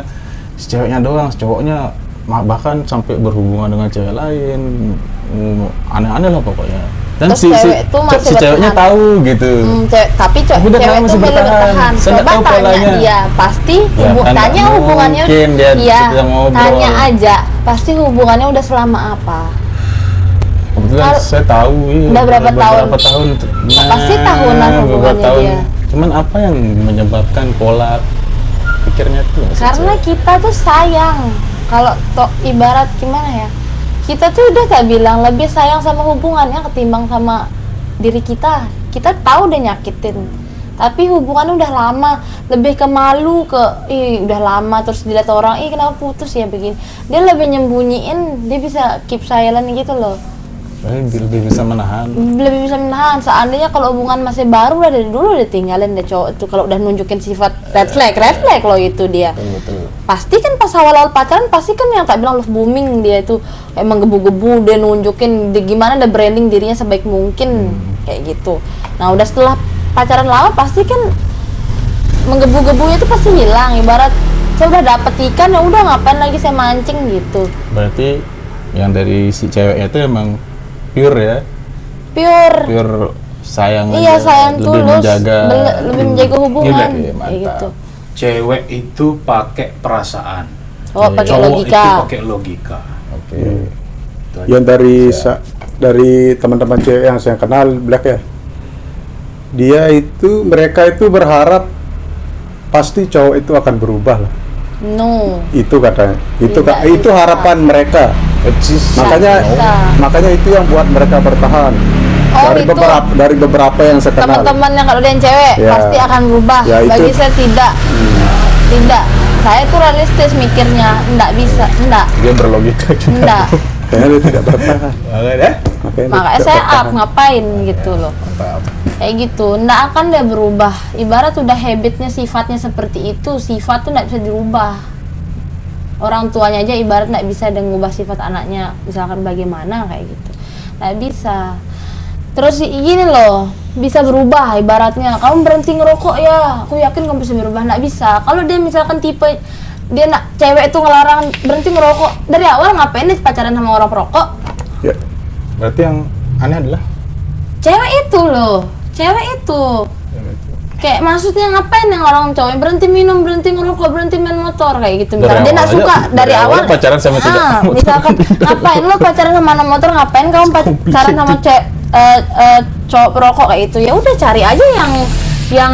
si ceweknya doang, si cowoknya bahkan sampai berhubungan dengan cewek lain, aneh-aneh lah pokoknya. Dan Terus cewek itu masih ceweknya bertahan. tahu gitu. Tapi Tapi dia cewek masih itu milih bertahan. Saya nggak Coba tahu tanya polanya. dia, pasti Ya, kan tanya nggak hubungannya. mungkin dia Iya, bisa ngobrol. tanya aja. Pasti hubungannya udah selama apa? Kebetulan Kalau- saya tahu iya, Udah berapa tahun? Berapa tahun? Pasti tahunan beberapa hubungannya tahun. dia. Cuman apa yang menyebabkan pola pikirnya tuh? Karena kita tuh sayang. Kalau ibarat gimana ya? Kita tuh udah tak bilang lebih sayang sama hubungannya ketimbang sama diri kita. Kita tahu udah nyakitin. Tapi hubungannya udah lama, lebih ke malu ke udah lama terus dilihat orang, kenapa putus ya begini. Dia lebih nyembunyiin, dia bisa keep silent gitu loh. Lebih bisa menahan. Lebih bisa menahan. Seandainya kalau hubungan masih baru udah dari dulu udah tinggalin deh cowok itu kalau udah nunjukin sifat red flag loh itu dia. Betul. Pasti kan pas awal-awal pacaran pasti kan yang tak bilang love booming dia itu emang gebu-gebu dia nunjukin gimana ada branding dirinya sebaik mungkin kayak gitu. Nah udah setelah pacaran lama pasti kan menggebu-gebunya itu pasti hilang. Ibarat saya udah dapet ikan ya udah ngapain lagi saya mancing gitu. Berarti yang dari si ceweknya itu emang pure ya, Pure sayang iya aja, sayang lebih tulus, menjaga lebih menjaga hubungan Iya, kayak mantap. gitu. Cewek itu pakai perasaan. Oh pakai Cowok logika. itu pakai logika. Oke. Itu aja. Yang dari teman-teman cewek yang saya kenal Black ya, mereka itu berharap pasti cowok itu akan berubah lah. No. Itu katanya. Tidak Itu bisa. harapan mereka. Makanya itu yang buat mereka bertahan. Oh, itu. Dari beberapa yang saya kenal. Teman-temannya kalau dia yang cewek Ya. pasti akan berubah. Ya, itu. Bagi saya tidak. Tidak. Saya tuh realistis mikirnya, enggak bisa, enggak. Dia berlogika juga. Enggak. Kayaknya dia tidak bertahan. Makanya Makanya dia Makanya tidak saya bertahan. up ngapain gitu loh. Kayak gitu, enggak akan dia berubah. Ibarat udah habitnya sifatnya seperti itu, sifat tuh enggak bisa dirubah. Orang tuanya aja ibarat enggak bisa dia ngubah sifat anaknya, misalkan bagaimana kayak gitu. Enggak bisa. Terus gini loh, bisa berubah ibaratnya. Kamu berhenti ngerokok ya, aku yakin kamu bisa berubah. Enggak bisa. Kalau dia misalkan tipe dia cewek itu ngelarang berhenti ngerokok dari awal, ngapain dia pacaran sama orang perokok? Ya. berarti yang aneh adalah Cewek itu loh, cewek itu. Kayak maksudnya ngapain yang orang cowok berhenti minum, berhenti ngerokok, berhenti main motor kayak gitu. Dari Misalkan dia awal nggak suka aja, dari awal pacaran sama tidak motor. misalkan ngapain lo pacaran sama anak motor, ngapain kamu pacaran sama cowok perokok kayak itu. Ya udah cari aja yang yang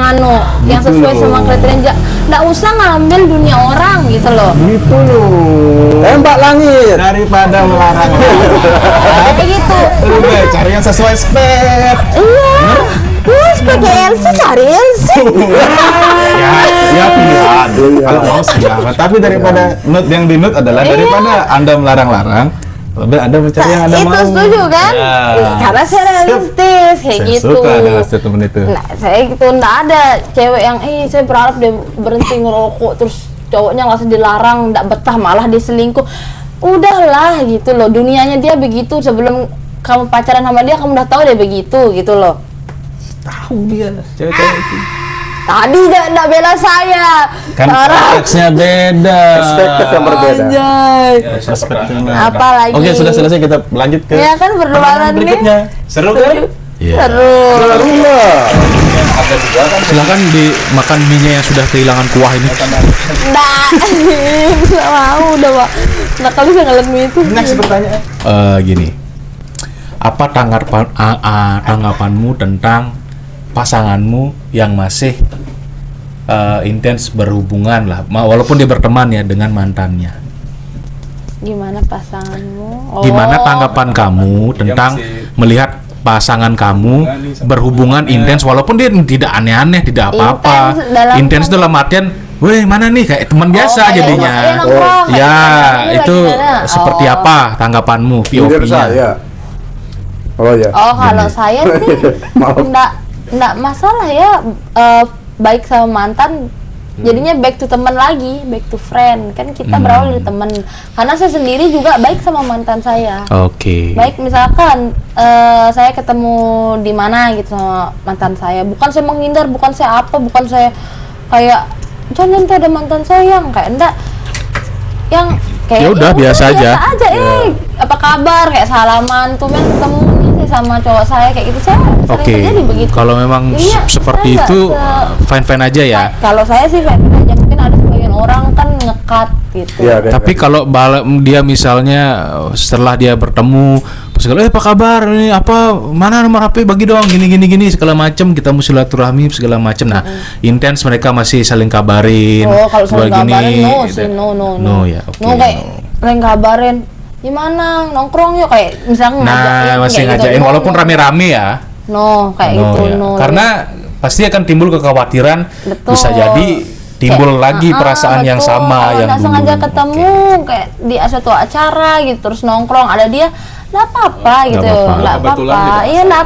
sesuai sama kriteria. Nggak usah ngambil dunia orang gitu loh. Gitu loh. Tembak langit. daripada melarang Kayak gitu. cari yang sesuai spek. Iya. Sebagai LC cari LC. ya pilihan kalau mau siapa tapi daripada note yang di note adalah daripada anda melarang-larang lebih anda mencari yang anda Itu mau. setuju kan? Ya. Karena saya realistis kayak Saya gitu. suka dengan statement itu. Nah, saya gitu nggak ada cewek yang saya berharap dia berhenti ngerokok terus cowoknya nggak usah dilarang, nggak betah malah dia selingkuh. Udahlah gitu loh, dunianya dia begitu. Sebelum kamu pacaran sama dia kamu udah tahu dia begitu gitu loh. Tahu dia cewek-cewek itu. Tadi nggak bela saya. Kan Sarah. konteksnya beda. Perspektif yang berbeda. Anjay. Perspektifnya. Apalagi. Oke, sudah selesai, kita lanjut ke Ya kan pertanyaan berduaan nih. berikutnya. Seru kan? Iya. Seru. Barulah. Silakan dimakan mie-nya yang sudah kehilangan kuah ini. Nggak. Nggak mau udah Pak. Nah kali saya ngeliat mie itu. Next pertanyaan. Gini, apa tanggapanmu tentang pasanganmu yang masih intens berhubungan lah, walaupun dia berteman ya dengan mantannya? Gimana pasanganmu? Gimana tanggapan kamu tentang melihat pasangan kamu berhubungan intens walaupun dia tidak aneh-aneh, tidak apa-apa. Intens dalam- Intens dalam artian, weh mana nih kayak teman biasa kayak jadinya. nongkrong, kayak Ya, gimana? itu Gimana? seperti Oh. apa tanggapanmu, Jujur POV-nya? saya. Oh ya. Oh kalau saya sih Maaf. enggak masalah ya, baik sama mantan jadinya back to teman lagi, back to friend kan kita berawal dari teman. Karena saya sendiri juga baik sama mantan saya. Oke. Baik misalkan saya ketemu di mana gitu sama mantan saya, bukan saya menghindar, bukan saya apa, bukan saya kayak jangan tuh ada mantan saya yang kayak enggak, yang kayak Ya udah, biasa aja. biasa aja. Apa kabar, kayak salaman tuh men ketemu nih sama cowok saya kayak gitu, saya sering Oke. terjadi begitu. Kalau memang Iya, seperti saya itu nggak fine-fine aja ya. Kalau saya sih fan aja, mungkin ada sebagian orang kan ngekat gitu. Iya, Tapi kalau dia misalnya setelah dia bertemu segala apa kabar ini apa mana nomor HP bagi dong gini segala macam kita mau silaturahmi segala macam. Nah, intens mereka masih saling kabarin. Oh, kalau saling begini, kabarin no gitu. sih, no. No ya, oke. No kayak saling kabarin. Gimana nongkrong yuk kayak misalnya Nah, masih kayak gitu. ngajakin No, walaupun no. rame-rame ya. No, kayak gitu ya. no. Karena pasti akan timbul kekhawatiran Betul. bisa jadi timbul Kayak, lagi perasaan yang betul. sama Kalau yang nggak sengaja dulu. ketemu kayak di suatu acara gitu terus nongkrong ada dia, nggak apa-apa gitu, apa-apa. nggak Kebetulan apa-apa, tidak iya nggak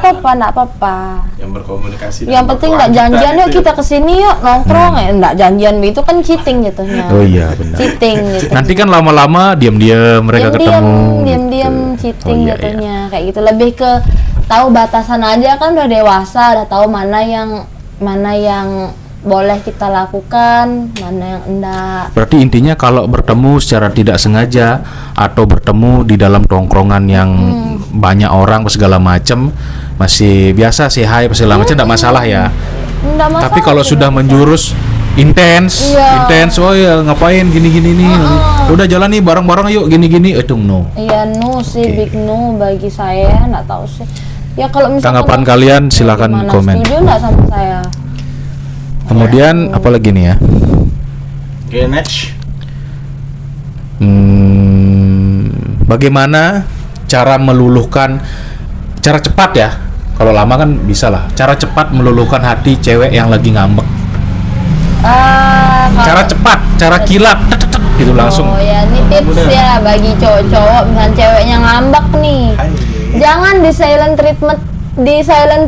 apa-apa. Yang berkomunikasi. Yang penting nggak janjian yuk kita kesini yuk nongkrong ya, nggak janjian itu kan cheating jatuhnya. Oh iya benar. Cheating gitu. Nanti kan lama-lama diam-diam mereka ketemu. diam-diam gitu. cheating Oh, iya, jatuhnya kayak gitu, lebih ke tahu batasan aja kan, udah dewasa udah tahu mana yang boleh kita lakukan, mana yang enggak. Berarti intinya kalau bertemu secara tidak sengaja atau bertemu di dalam tongkrongan yang banyak orang segala macam masih biasa sih hai segala macam tidak masalah ya. Enggak masalah. Tapi kalau sudah menjurus intens, Iya. oh ya ngapain gini-gini nih. Udah jalan nih bareng-bareng yuk gini-gini itu no. Iya no sih, big no bagi saya, nggak tahu sih. Ya kalau misalkan Tanggapan kalian silakan gimana, komen. Setuju nggak sama saya? Kemudian apa lagi nih ya? Oke, next. Bagaimana cara meluluhkan cara cepat ya? Kalau lama kan bisa lah. Cara cepat meluluhkan hati cewek yang lagi ngambek. Cara cepat, cara kilat, tek, tek, tek, gitu langsung. Oh ya, ini tips ya bagi cowok-cowok misalnya ceweknya ngambek nih. Jangan di silent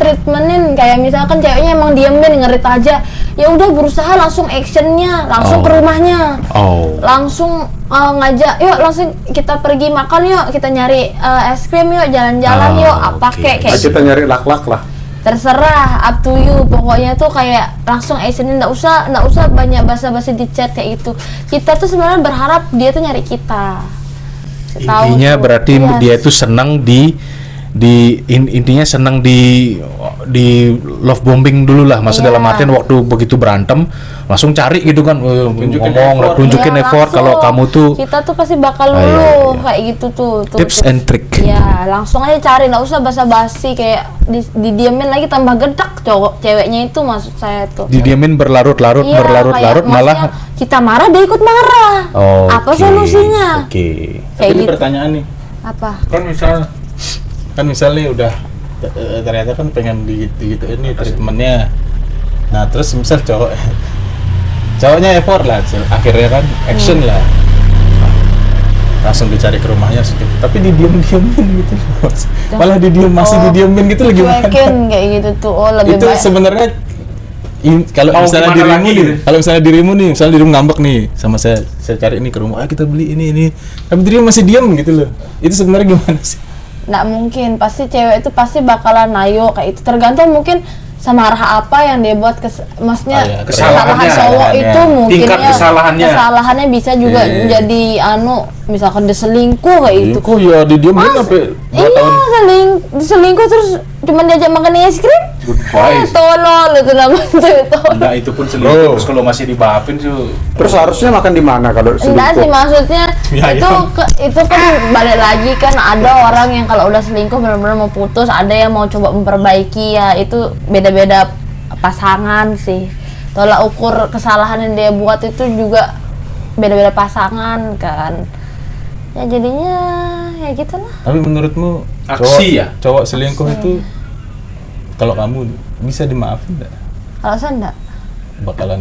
treatmentin, kayak misalkan ceweknya emang diemin ngerit aja. Ya udah berusaha langsung actionnya, langsung ke rumahnya. Langsung ngajak, yuk langsung kita pergi makan yuk, kita nyari es krim yuk, jalan-jalan yuk, apa oke. kayak Kita nyari lak-lak lah. terserah, up to you. Pokoknya tuh kayak langsung actionnya, nggak usah banyak basa-basi di chat kayak gitu. Kita tuh sebenarnya berharap dia tuh nyari kita. Tahu Intinya tuh. berarti Iya. dia itu senang intinya senang di love bombing dulu lah, maksud Iya. dalam artian waktu begitu berantem langsung cari gitu kan, ngomong tunjukin Iya, effort kalau langsung. kamu tuh kita tuh pasti bakal iya, luluh iya. kayak gitu tuh. tips and trick. Ya langsung aja cari, nggak usah basa-basi kayak didiemin lagi tambah gedak ceweknya itu, maksud saya tuh. Didiamin berlarut-larut Iya, berlarut-larut kayak malah maksudnya kita marah dia ikut marah. Apa Oke, solusinya? Oke. Kayak Tapi ini gitu. pertanyaan nih. Apa? Kan misalnya udah ternyata kan pengen gitu ini treatmentnya. Nah terus misal cowoknya effort lah, akhirnya kan action lah, langsung dicari ke rumahnya situ. Tapi didiemin gitu, malah masih didiemin gitu lagi gimana? Cuekin kayak gitu tuh. Oh lebih Itu baik. sebenarnya kalau Mau misalnya gimana dirimu lagi nih, gitu? kalau misalnya dirimu ngambek nih sama saya cari ini ke rumah, kita beli ini, tapi dirimu masih diam gitu loh. Itu sebenarnya gimana sih? Nggak mungkin, pasti cewek itu pasti bakalan nayo kayak itu, tergantung mungkin sama arah apa yang dia buat maksudnya Oh, iya, kesalahan kesalahannya, cowok itu mungkin tingkat kesalahannya. bisa juga Iya. jadi misalkan dia selingkuh kayak itu. Kok ya didiemin sampai 2 Iya, tahun. selingkuh terus cuma diajak makan es krim. Goodbye. Tolol itu namanya cewek tolol. Nah, itu pun Bro. selingkuh terus kalau masih dibapin tuh. Terus harusnya makan di mana kalau Enggak sih, selingkuh? maksudnya Ya, itu kan balik lagi kan, ada orang yang kalau udah selingkuh benar-benar mau putus, ada yang mau coba memperbaiki, ya itu beda-beda pasangan sih. Tolak ukur kesalahan yang dia buat itu juga beda-beda pasangan kan. Ya jadinya ya gitulah. Tapi menurutmu Aksi ya? cowok selingkuh itu kalau kamu bisa dimaafin nggak? Kalau saya enggak. Bakalan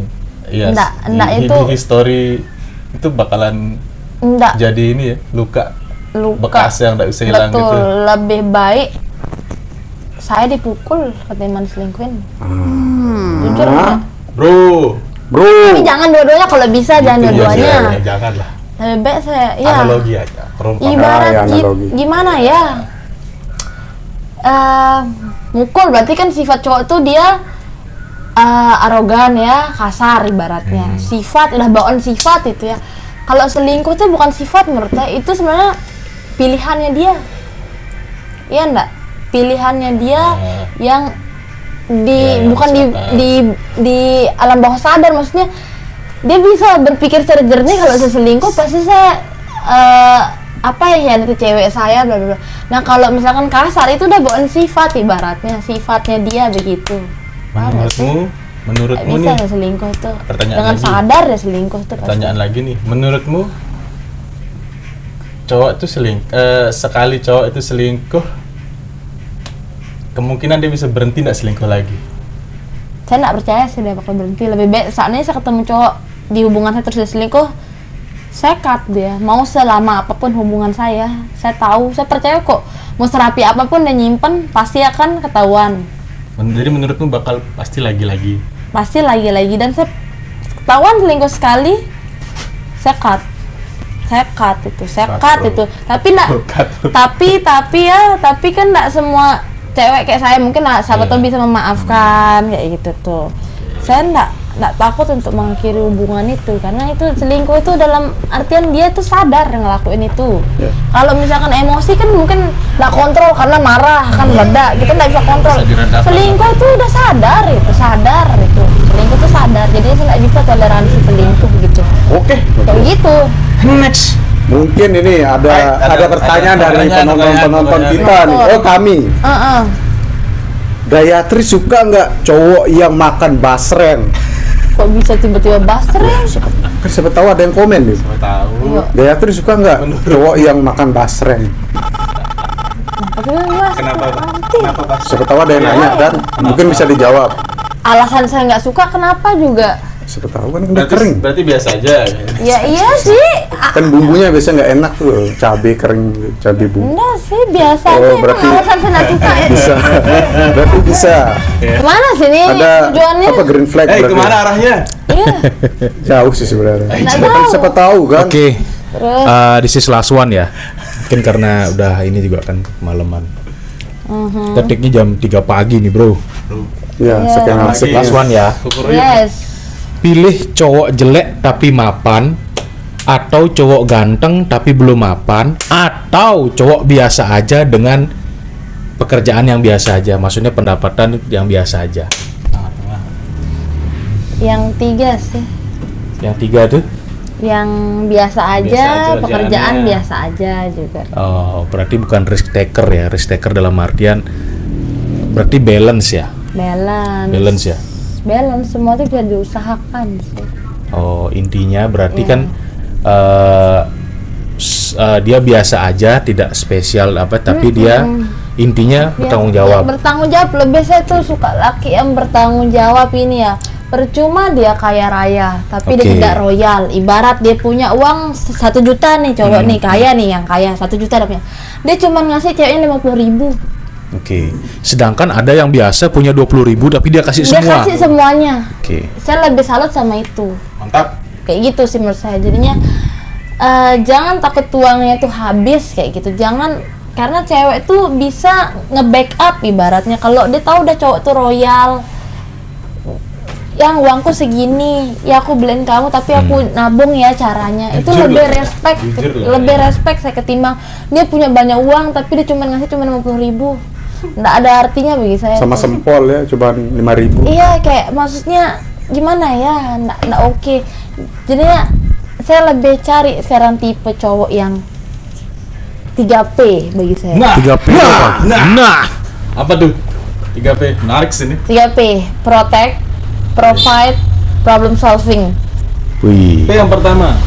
iya. Enggak, di itu- history itu bakalan Enggak. jadi ini ya, luka bekas yang nggak bisa hilang Betul, gitu. lebih baik saya dipukul ketimbang diselingkuhin. Jujur enggak? Bro, Tapi jangan dua-duanya, kalau bisa jangan gitu ya, dua-duanya. ya, jangan lah. Lebih baik saya, ya. Analogi aja. Perumpamaan. Ibarat ya, analogi. gimana ya? Mukul berarti kan sifat cowok tuh dia arogan ya, kasar ibaratnya. Sifat udah bawaan sifat itu ya. kalau selingkuh tuh bukan sifat menurut saya, itu sebenarnya pilihannya dia. Iya enggak? Pilihannya dia yang bukan di alam bawah sadar, maksudnya dia bisa berpikir secara jernih kalau saya selingkuh pasti saya apa ya itu cewek saya bla bla bla. Nah kalau misalkan kasar itu udah bukan sifat, ibaratnya sifatnya dia begitu. Menurutmu bisa nih, ya selingkuh tuh pertanyaan dengan lagi. sadar ya selingkuh tuh pertanyaan lagi nih, menurutmu cowok itu sekali cowok itu selingkuh, kemungkinan dia bisa berhenti nggak selingkuh lagi? Saya nggak percaya sih dia bakal berhenti. Lebih baik saatnya saya ketemu cowok di hubungan saya terus dia selingkuh, saya cut dia. Mau selama apapun hubungan saya tahu, saya percaya kok. Mau serapi apapun dia nyimpen, pasti akan ketahuan. Jadi menurutmu bakal pasti lagi-lagi? Pasti lagi-lagi, dan saya ketahuan selingkuh sekali, saya cut itu. Tapi enggak, tapi kan enggak semua cewek kayak saya, mungkin sahabat tuh bisa memaafkan kayak gitu tuh. Saya enggak takut untuk mengakhiri hubungan itu, karena itu selingkuh itu dalam artian dia tuh sadar ngelakuin itu. Kalau misalkan emosi kan mungkin nggak kontrol karena marah kan meledak, kita nggak bisa kontrol. Selingkuh itu udah sadar itu, selingkuh itu sadar, jadi saya nggak bisa toleransi selingkuh gitu. Oke. Kayak gitu. Next. Mungkin ini ada pertanyaan dari penonton kita nih. Oh, kami. Gayatri suka nggak cowok yang makan basreng? Kok bisa tiba-tiba basreng? Siapa tahu ada yang komen nih. Tahu. Gayatri suka nggak cowok yang makan basreng? Kenapa Pak? Siapa tahu ada yang nanya kan? Mungkin bisa dijawab. Alasan saya nggak suka kenapa juga? Siapa tahu kan udah kering. Berarti biasa aja. Ya iya sih. Kan bumbunya biasanya nggak enak tuh, cabai kering, cabai bumbu. Enggak sih, biasa aja. Emang berarti alasan saya nggak suka ya. bisa. Berarti bisa. Kemana sih nih Ada tujuannya? apa green flag berarti? Kemana arahnya? Iya. Jauh sih sebenarnya. Nggak Kan tahu. siapa tahu kan? Oke. Terus This is last one ya. Mungkin karena udah ini juga kan malaman. Detiknya jam 3 pagi nih, Bro. Ya, sekian asik. Last one ya. yes. Pilih cowok jelek tapi mapan, atau cowok ganteng tapi belum mapan, atau cowok biasa aja dengan pekerjaan yang biasa aja, maksudnya pendapatan yang biasa aja. Yang 3 sih. Yang 3 tuh? Yang biasa aja, aja pekerjaan kerjaannya. biasa aja juga. Oh, berarti bukan risk taker ya. Risk taker dalam artian berarti balance ya. Balance ya. Balance, semua itu bisa diusahakan sih. Oh, intinya berarti Iya. kan dia biasa aja, tidak spesial apa, tapi dia intinya bertanggung jawab. Ya, bertanggung jawab. Lebih saya tuh suka laki yang bertanggung jawab ini ya. Percuma dia kaya raya, tapi dia Oke. tidak royal. Ibarat dia punya uang 1 juta nih, cowok nih kaya nih, yang kaya 1 juta dapatnya. Dia cuma ngasih ceweknya 50.000. Oke. Sedangkan ada yang biasa punya 20.000 tapi dia kasih Dia semua. kasih semuanya. Oke. Saya lebih salut sama itu. Mantap. Kayak gitu sih menurut saya. Jadinya jangan takut uangnya tuh habis kayak gitu. Jangan, karena cewek tuh bisa nge-backup ibaratnya. Kalau dia tahu udah cowok tuh royal, yang uangku segini, ya aku beliin kamu tapi aku nabung ya caranya. Itu Jujur lebih lah. respect, Jujur lah, lebih ya. respect saya ketimbang dia punya banyak uang tapi dia cuma ngasih cuma 50.000. Nggak ada artinya bagi saya. Sama tuh. sempol ya, coba 5.000. Iya, kayak maksudnya gimana ya, nggak oke. Jadinya saya lebih cari sekarang tipe cowok yang 3P bagi saya. 3P apa? Nah. Apa tuh? 3P. Menarik sini. 3P, protect, provide, problem solving. Wih. P yang pertama.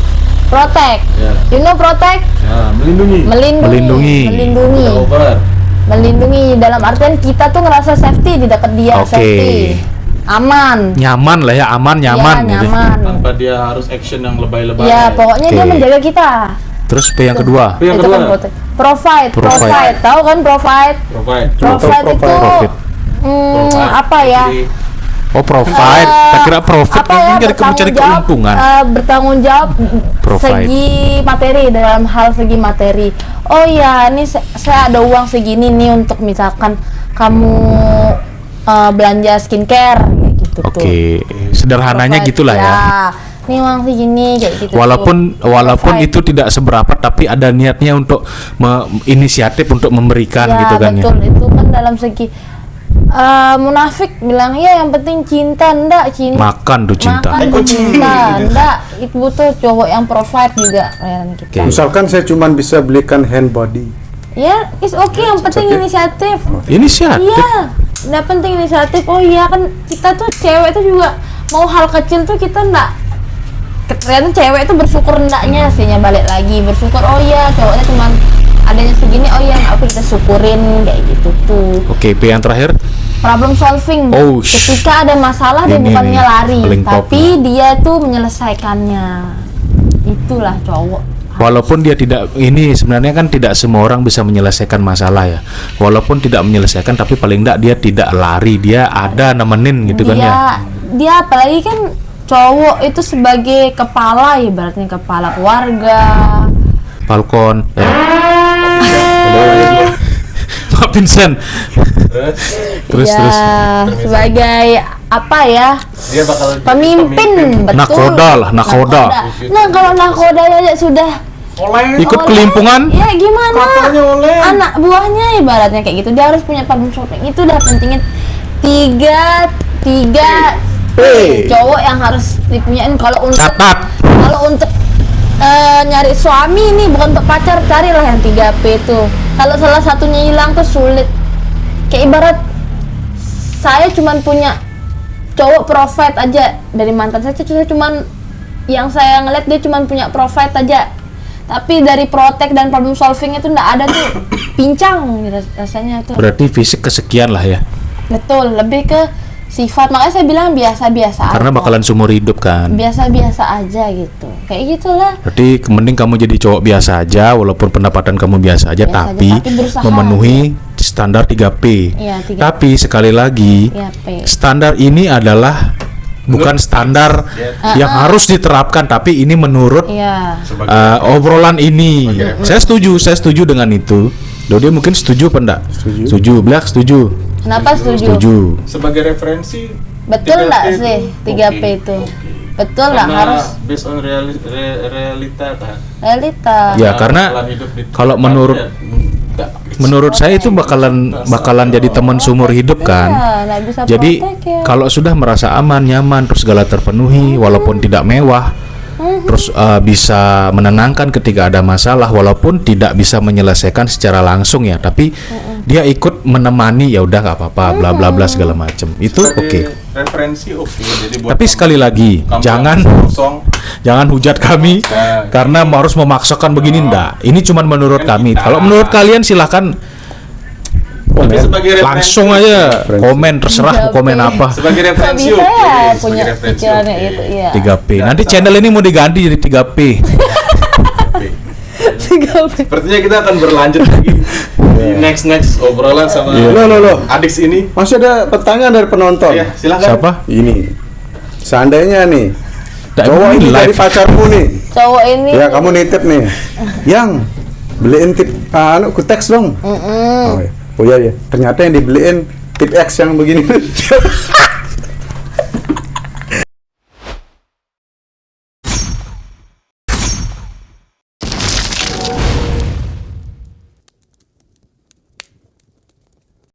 Protect, Ya. you know protect? Ya, melindungi. Melindungi. Tidak over. Melindungi dalam artian kita tuh ngerasa safety di dekat dia, Oke. safety, aman. Nyaman lah ya, aman, nyaman Iya, gitu. nyaman. Tanpa dia harus action yang lebay-lebay. Ya, pokoknya dia Oke. menjaga kita. Terus P yang kedua. P yang Itu kan kedua. protect. Provide, Provide. tahu kan provide? Provide. Provide itu Profit. Provide. apa ya? Jadi, Oh, provide. Tak kira profit apa ya, mungkin kamu cari keuntungan. bertanggung jawab Provide. segi materi, dalam hal segi materi. Oh ya, ini saya ada uang segini nih untuk misalkan kamu belanja skincare kayak gitu tuh. Oke, sederhananya Provide. gitulah ya. nih Mang segini kayak gitu. Walaupun Provide. itu tidak seberapa, tapi ada niatnya untuk inisiatif untuk memberikan Ya, gitu kan betul, ya. itu kan dalam segi munafik bilang ya yang penting cinta, ndak cinta. Makan tuh cinta. Makan tuh cinta, ndak. Itu butuh cowok yang provide juga kan kita. Oke. Misalkan saya cuma bisa belikan hand body. Ya, it's okay, yang penting okay. inisiatif. Inisiatif. Iya, nggak penting inisiatif. Oh iya kan kita tuh cewek tuh juga mau hal kecil tuh kita ndak. Ternyata cewek tuh bersyukur ndaknya sihnya balik lagi bersyukur. Oh iya cowoknya cuma adanya segini. Oh iya apa kita syukurin kayak gitu tuh. Oke, P yang terakhir. Problem solving. Oh, Ketika ada masalah dia ini bukannya nih, lari, paling top tapi dia tuh menyelesaikannya. Itulah cowok. Walaupun dia tidak, ini sebenarnya kan tidak semua orang bisa menyelesaikan masalah ya. Walaupun tidak menyelesaikan, tapi paling enggak dia tidak lari, dia ada nemenin gitu kan ya. Dia apalagi kan cowok itu sebagai kepala, ibaratnya kepala keluarga. Falcon. Pak Vincent. Terus Ya, sebagai apa ya? Dia bakal jadi Pemimpin, betul. Nakoda lah, nakoda. Nah, kalau nakoda aja sudah Ikut kelimpungan. ya gimana? Katanya oleh. Anak buahnya ibaratnya kayak gitu. Dia harus punya problem solving. Itu udah pentingnya tiga cowok yang harus dipunyain kalau untuk Catat. nyari suami ini bukan untuk pacar, carilah yang 3P itu. Kalau salah satunya hilang tuh sulit. Kayak ibarat saya cuman punya cowok provide aja dari mantan saya cuman yang saya ngeliat dia cuman punya provide aja. Tapi dari protect dan problem solving itu nggak ada tuh, pincang rasanya tuh. Berarti fisik kesekian lah ya. Betul, lebih ke sifat. Makanya saya bilang biasa-biasa Karena aja. bakalan seumur hidup kan. Biasa-biasa aja gitu. Kayak gitulah. Berarti mending kamu jadi cowok biasa aja, walaupun pendapatan kamu biasa aja, Biasa aja, tapi tapi berusaha memenuhi standar 3P. Iya, 3P. Tapi sekali lagi, Iya, P. standar ini adalah bukan standar yang harus diterapkan, tapi ini menurut Iya. obrolan ini. Saya setuju dengan itu. Dodi mungkin setuju apa enggak? Setuju. Black setuju. Kenapa setuju? Setuju. Sebagai referensi Betul 3P nggak itu sih 3P oke. itu? Betul lah, Karena harus based on realita kan. realita. Ya, karena Jalan hidup di kalau tempatnya, menurut saya itu bakalan jadi teman seumur hidup kan. Iya, nggak bisa Jadi protect ya. kalau sudah merasa aman, nyaman, terus segala terpenuhi, walaupun tidak mewah, terus bisa menenangkan ketika ada masalah, walaupun tidak bisa menyelesaikan secara langsung ya, tapi dia ikut menemani, ya udah nggak apa-apa, bla bla bla segala macem. Itu sebagai oke. referensi oke. Jadi buat Tapi sekali lagi, kamu jangan yang kosong, jangan hujat kami karena harus memaksakan begini, ndak. Ini cuman menurut kami. Kalau menurut kalian silahkan tapi sebagai referensi, langsung aja komen, terserah mau komen apa. sebagai Nggak referensi bisa oke. ya Sebagai punya referensi pikirannya oke. itu, iya. 3P. Nanti channel ini mau diganti jadi 3P. 3P. Sepertinya kita akan berlanjut lagi di next obrolan sama Loh. Adix ini. Masih ada pertanyaan dari penonton. Ya, silakan. Siapa? Ini. Seandainya nih, Tak, cowok ini ini live. dari pacarmu nih. Cowok ini Ya, kamu nitip nih. Yang beliin tip ku teks dong. Oh iya. Oh iya ya. Ternyata yang dibeliin tip X yang begini.